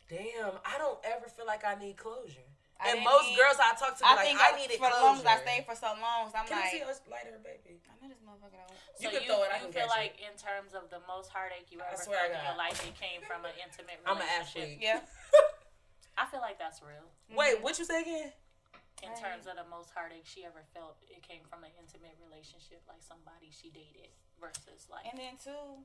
Damn, I don't ever feel like I need closure. And most girls I talk to be like, I needed for closure. the longest I stayed for so long, so I'm Can like... I see your lighter, baby? I know this motherfucker don't... So you can throw it, I can feel like in terms of the most heartache you ever felt in your life, it came from an intimate relationship. I'm an athlete. Yeah. I feel like that's real. Wait, what you say again? In terms of the most heartache she ever felt, it came from an intimate relationship, like somebody she dated versus like... And then too...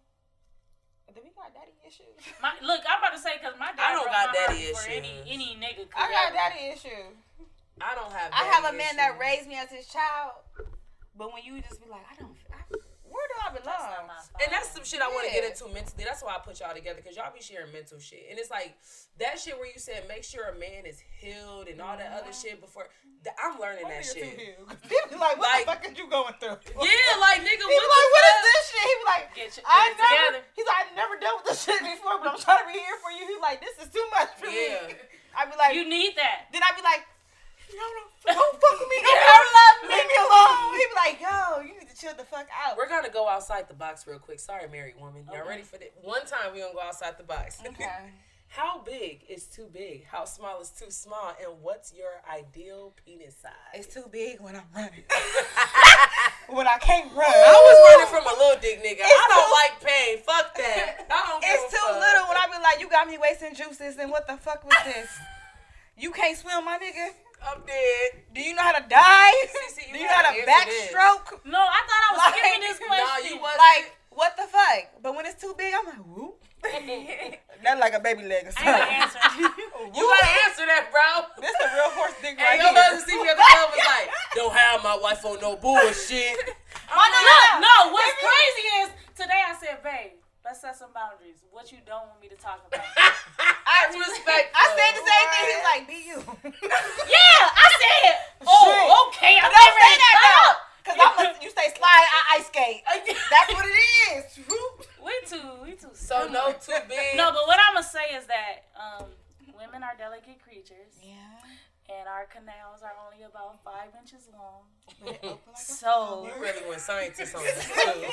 Do we got daddy issues? Look, I'm about to say, because my dad I don't got daddy issues. For any nigga could I got daddy issues. I don't have daddy I have a man issues. that raised me as his child, but when you just be like, where do I belong? And that's some shit I want to get into mentally. That's why I put y'all together, because y'all be sharing mental shit. And it's like, that shit where you said, make sure a man is healed and all that other shit before. I'm learning that shit. People be like, what the fuck are you going through? Yeah, like, nigga, he be like, what is this shit? He be like, he's like, I never dealt with this shit before, but I'm trying to be here for you. He's like, this is too much for me. I be like, you need that. Then I be like, don't fuck with me. Leave me alone. He be like, yo, you need to chill the fuck out. We're going to go outside the box real quick. Sorry, married woman. Y'all ready for that? One time we're going to go outside the box. Okay. How big is too big? How small is too small? And what's your ideal penis size? It's too big when I'm running. When I can't run. I was running from a little dick nigga. I don't like pain. Fuck that. I don't give It's too little when I be like, you got me wasting juices, and what the fuck was this? You can't swim, my nigga. I'm dead. Do you know how to dive? CC, Do you know how to backstroke? No, I thought I was skipping this question. No, you wasn't. Like, what the fuck? But when it's too big, I'm like, whoop. That's like a baby leg or something. I ain't answer. You gotta answer that, bro. This a real horse dick And right your here. husband see me at the club was like, don't have my wife on no bullshit. No, what's crazy is, today I said, babe, let's set some boundaries. What you don't want me to talk about. That's respectful. I said the same thing. He's like, be you. Yeah, I said, okay, I'm Don't say ready that to though. Because you say slide, I ice skate. That's what it is. We too So no too big. No, but what I'm going to say is that women are delicate creatures. Yeah. And our canals are only about 5 inches long. So You really went scientist on this too.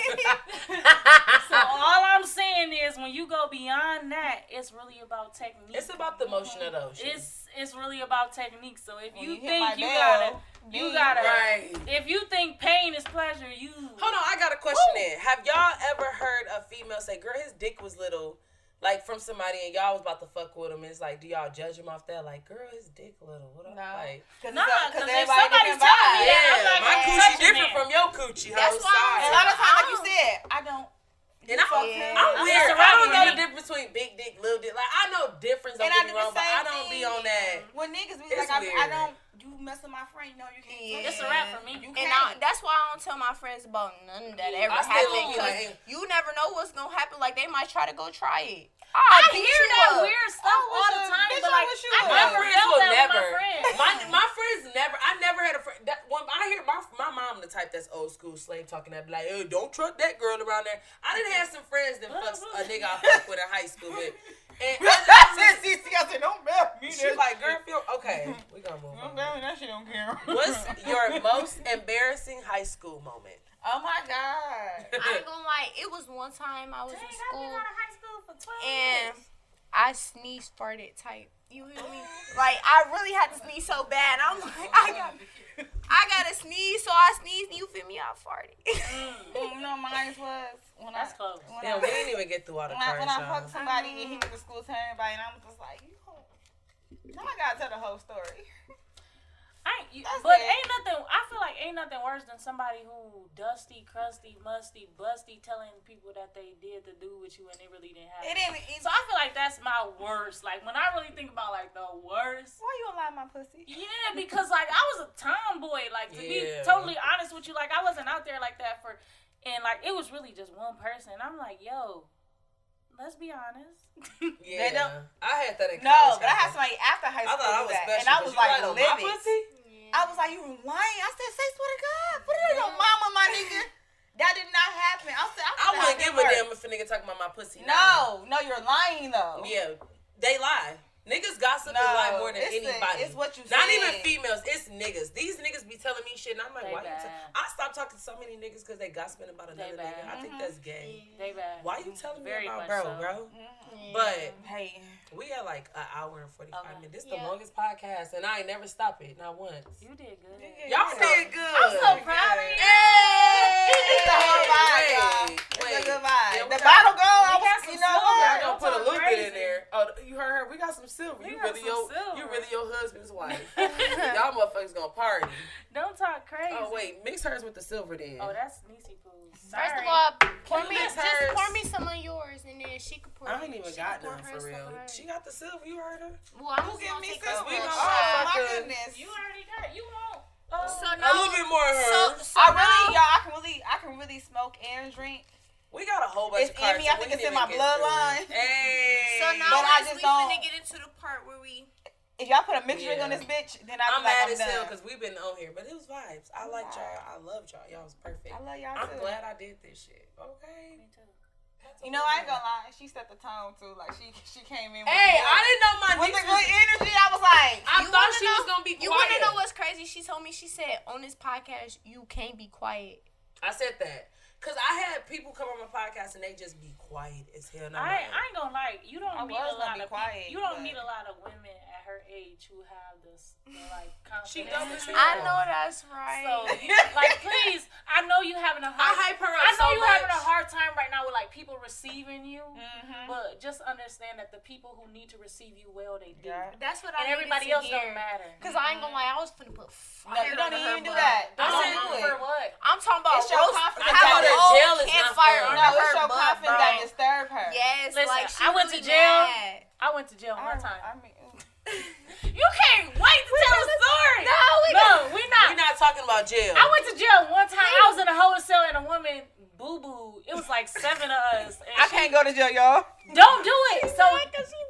So all I'm saying is, when you go beyond that, it's really about technique. It's about the motion of those. It's really about technique. So if you hit think my you gotta, right. If you think pain is pleasure, you. Hold on, I got a question then. Have y'all ever heard a female say, girl, his dick was little, like from somebody, and y'all was about to fuck with him? It's like, do y'all judge him off that? Like, girl, his dick little. What up? Like, Because everybody somebody's different telling me vibe. that, I'm yeah, like, my hey, coochie touching different it. from your coochie. That's why a lot of times, like you said, I don't. And I'm weird. I don't know the difference between big dick, little dick. Like, I know difference, don't get me wrong, but I don't be on that. When niggas be It's like, weird. I don't, you mess with my friend, you know you can't. It's a wrap for me. That's why I don't tell my friends about none of that ever I stay happened. low-key, Because like, you never know what's going to happen. Like, they might try to go try it. I hear that weird stuff all the time, but like, my friends will never. My My friends never. I never had a friend. That when I hear my mom, the type that's old school slave talking, that be like, "Hey, don't trust that girl around there." I didn't have some friends that fucks a nigga I fucked with in high school, but and I said, don't mess me. she's like, "Girl, feel okay." We gonna move on. That shit don't care. What's your most embarrassing high school moment? Oh my God. I ain't gonna lie. It was one time I was in school I've been out of high school for 12 and years. I sneezed farted type. You hear me? Like, I really had to sneeze so bad. I'm like, I gotta sneeze, so I sneezed, and you feel me? I farted. You know, mine was when That's close. Damn, we didn't even get through all the cards, when I y'all. fucked somebody and he went to school telling everybody, and I'm just like, now I gotta tell the whole story. Ain't nothing. I feel like ain't nothing worse than somebody who dusty, crusty, musty, busty, telling people that they did to do with you and they really didn't have it. So I feel like that's my worst. Like, when I really think about, like, the worst. Why you don't lie my pussy? Yeah, because, like, I was a tomboy. Like, to be totally honest with you, like, I wasn't out there like that for, and, like, it was really just one person. And I'm like, yo, let's be honest. Yeah, I had that in college. No, but I had somebody after high school I thought I was that, special, and I was like, livid. I was like, you lying? I said, say swear to God. Put it on your mama, my nigga. That did not happen. I wouldn't give a damn if a nigga talking about my pussy. No, you're lying though. Yeah, they lie. Niggas gossip and lie more than anybody. It's what you said. Not even females. It's niggas. These niggas be telling me shit, and I'm like, They why bad. you? I stopped talking to so many niggas because they gossiping about another nigga. I think that's gay. They bad. Why you telling me Very about much bro? so. But hey, we had like an hour and 45 minutes. This is the Yeah. longest podcast, and I ain't never stop it, not once. You did good. Y'all did good. I'm so proud of you. it's the whole vibe, y'all. It's a good vibe. Yeah, the bottle go. We got some You know silver. what? I'm gonna put a little bit in Crazy. there. Oh, you heard her? We got some silver. We You got really some silver. you really your husband's wife. Y'all motherfuckers gonna party. Don't talk crazy. Oh wait, mix hers with the silver then. Oh, that's Niecy Pooh. First of all, pour you me mix just hers? pour me some of yours, and then she could pour. I ain't even she got could pour none hers for real. some of hers. She got the silver. You heard her? Well, I'm Who just give gonna me take silver? we this gonna one. Oh my fucking- goodness. You already got it. You won't. So A now, little bit more of hers. so I now- really, y'all, I can really smoke and drink. We got a whole bunch It's of cards. in me. I think it's in my bloodline. Hey. So now But I we just don't- finna get into the part where we. If y'all put a mixed drink Yeah. on this bitch, then I'm I'm mad like, as I'm hell done. because we've been on here, but it was vibes. I liked y'all. I loved y'all. Y'all was perfect. I love y'all I'm too. glad I did this shit. Okay. Me too. You know, I ain't gonna lie. She set the tone too. Like she came in. Hey, I didn't know my with niece the good was. energy. I was like, I You thought wanna she know- was gonna be quiet. You wanna know what's crazy? She told me. She said on this podcast you can't be quiet. I said that because I had people come on my podcast and they just be quiet as hell. And I'm I like, ain't gonna lie. You don't I meet was a gonna lot be of quiet, you don't but- meet a lot of women at her age who have this like confidence. She dope as hell. I know that's right. So, like, please, I know you having a I hard. hype her up I know so you much. having a hard time right now with like people receiving you, Mm-hmm. but just understand that the people who need to receive you well, they do, Yeah. That's what and I everybody else don't matter. Cause I ain't gonna lie, I was finna put fire. No, you don't under her even do butt. that. I Don't said do it. for what? I'm talking about It's your roast. confidence. Have I a go to whole jail is not campfire fun. under No, it's her your butt, confidence bro. that disturb her. Yes, Listen, like she I went really to jail. mad. I went to jail one time. I mean, You can't wait to tell the story. We're not. We're not talking about jail. I went to jail one time. I was in a holding cell and a woman boo boo. It was like 7 of us. And I can't go to jail, y'all. Don't do it. So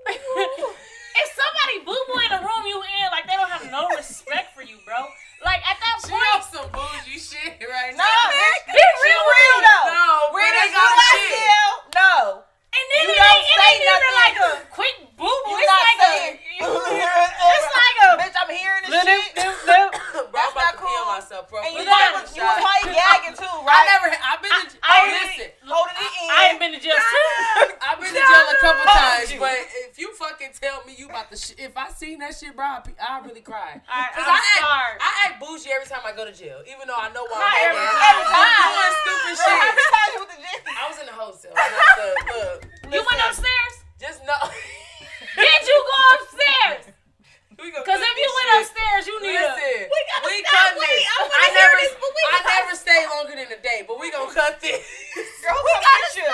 if somebody boo boo in the room you in, like they don't have no respect for you, bro. Like at that She point, on some bougie shit right No, now. bitch, be real though. No, Real they as got you shit. still. No. and then You it don't ain't say even nothing. like a quick boo boo. You It's not like saying. it's like a Bitch, I'm hearing this lip, shit. lip, lip. Bro, I'm That's about not to pee on cool. myself, bro. And you Put that was in the shot. probably gagging too, I right? never. I've been to. Listen. Holding it in. I ain't been to jail too. I've been to jail a couple Told times, you. but if you fucking tell me you about the shit, if I seen that shit, bro, I really cry. Cause I'm sorry. I act bougie every time I go to jail, even though I know why Not I'm every there. time. I'm doing stupid Bro, how shit. many times you with the gym? I was in the hotel. Look, You went upstairs? just know. Did you go upstairs? We gonna Because cut if you this went shit. upstairs, you need Listen, to. we cut this. I never stay longer than a day, but we gonna cut this. Girl, we got you.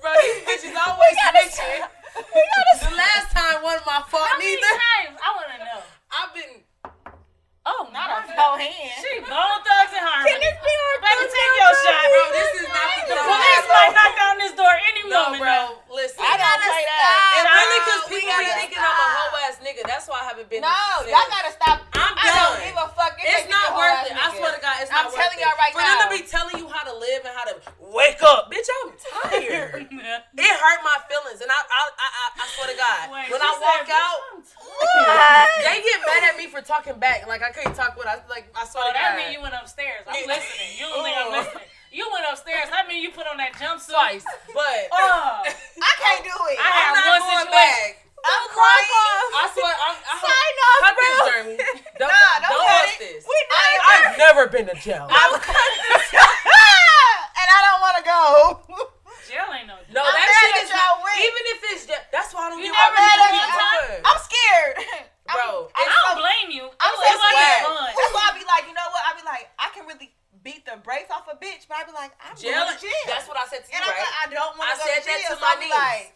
Bro, these bitches always snitching. The last time wasn't my fault How many neither. times? I want to know. I've been. Oh, Not my a God. whole hand. She bone thugs and harmony. Can this be our Baby, take your shot. Bro, this is not the door. Police might knock down this door any No, moment. bro, now. listen. I don't play that. And really, because We people be gotta thinking I'm a hoe ass nigga. That's why I haven't been. No, since. y'all gotta stop. I'm I don't done. give a fuck. It's not worth it. I swear to God, it's not I'm worth telling it. y'all right For them now. to be telling you how to live and how to wake up, bitch, I'm tired. It hurt my feelings, and I swear to God, Wait, when she I walk said, out, they get mad at me for talking back. Like I can't talk what I like. I swear Oh, to that God. mean you went upstairs. I'm Yeah. listening. You don't think I'm listening. You went upstairs. That mean you put on that jumpsuit. Twice, but Oh. I can't do it. I had I'm not one going situation. back. I'm crying. I swear, Sign off, cut bro. this, Jeremy. Don't Nah, don't cut host it. this. We I've never been to jail. I'm cutting this. And I don't want to go. Jail ain't no. No, I'm that mad shit that is y'all not, went. even if it's just, that's why I don't You get never why had people a keep good time? going. I'm scared. Bro, I don't blame you. I'm It so wasn't scared. fun. That's why I be like, you know what? I be like, I like, I'm jail. going to jail. That's what I said to you, and right? I don't want to go to said jail. that to So my I be niece. like,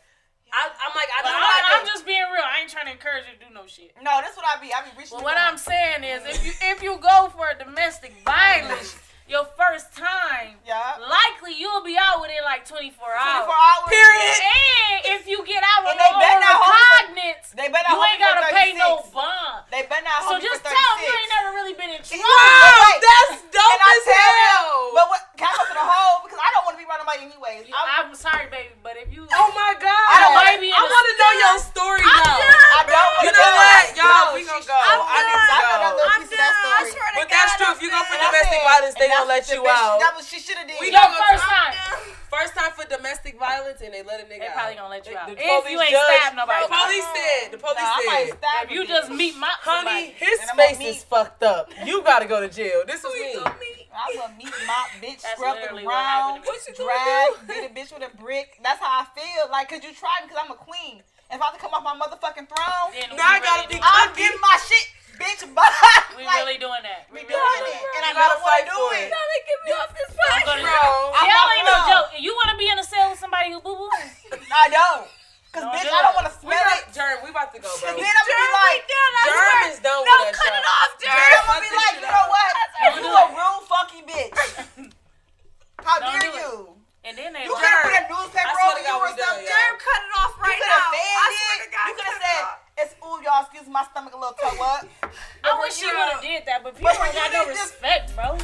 I'm like, I But know what I I'm do. just being real. I ain't trying to encourage you to do no shit. no, that's what I be. I be reaching. But what I'm saying is, if you go for domestic violence, your first time, likely you'll be out within like 24 hours. 24 hours. Period. And if you get out with And they better not hold recognizance, They better you not ain't gotta pay no 36. bond. They better not So hold me just for tell 36. them you ain't never really been in trouble. Wow, that's dope And I as tell hell. them, but what? Can I go to the hole? Because I don't want to be around nobody anyways. I'm sorry, baby, but if you... Oh my God. I don't wanna be in I a- want to know your story though. I don't want You to know go. what? Y'all, we No, gonna she- go. I'm I need to done. go. I'm piece of that story. I swear to But that's God, true. I'm If you go for done. domestic violence, they gonna let you out. That was she should have did. We Your gonna go first time. First time for domestic violence, and they let a nigga They out. probably gonna let you out. The If police you ain't judge- stabbed nobody. The police said. The police I might said. stab If you a just bitch. meet my Honey, his And I'm face gonna is meet- fucked up. You gotta go to jail. This was me. I will meet my bitch, That's scrub the literally what ground, happened to me. drag, get a bitch with a brick. That's how I feel. Like, cause you tried me, cause I'm a queen. If I have to come off my motherfucking throne, Then Now I we gotta really be doing I'm that. getting my shit, bitch. Bye. We Like, really doing that. we really doing it, and I You gotta don't want fight to do for it. it. Get me off this I'm gonna, Bro. jail ain't no I'm joke. You want to be in a cell with somebody who boo-boo? I don't, cause Don't bitch, do I don't it. want to We smell got it. Germ. We about to go, bro. Then I'm gonna be like, Germ is done No, with that cut shit. it off, then Jerry. I'm gonna be like, you know what? Don't You do a it. real fucking bitch. How Don't dare do it. you? And then they You could have put a I newspaper swear over to you God, or we done, something. y'all. Cut it off You right could now. have I fanned swear it. to God, You could have cut it said, off. it's ooh, y'all, excuse my stomach a little toe up. I wish she would have did that, but people ain't got no respect, bro.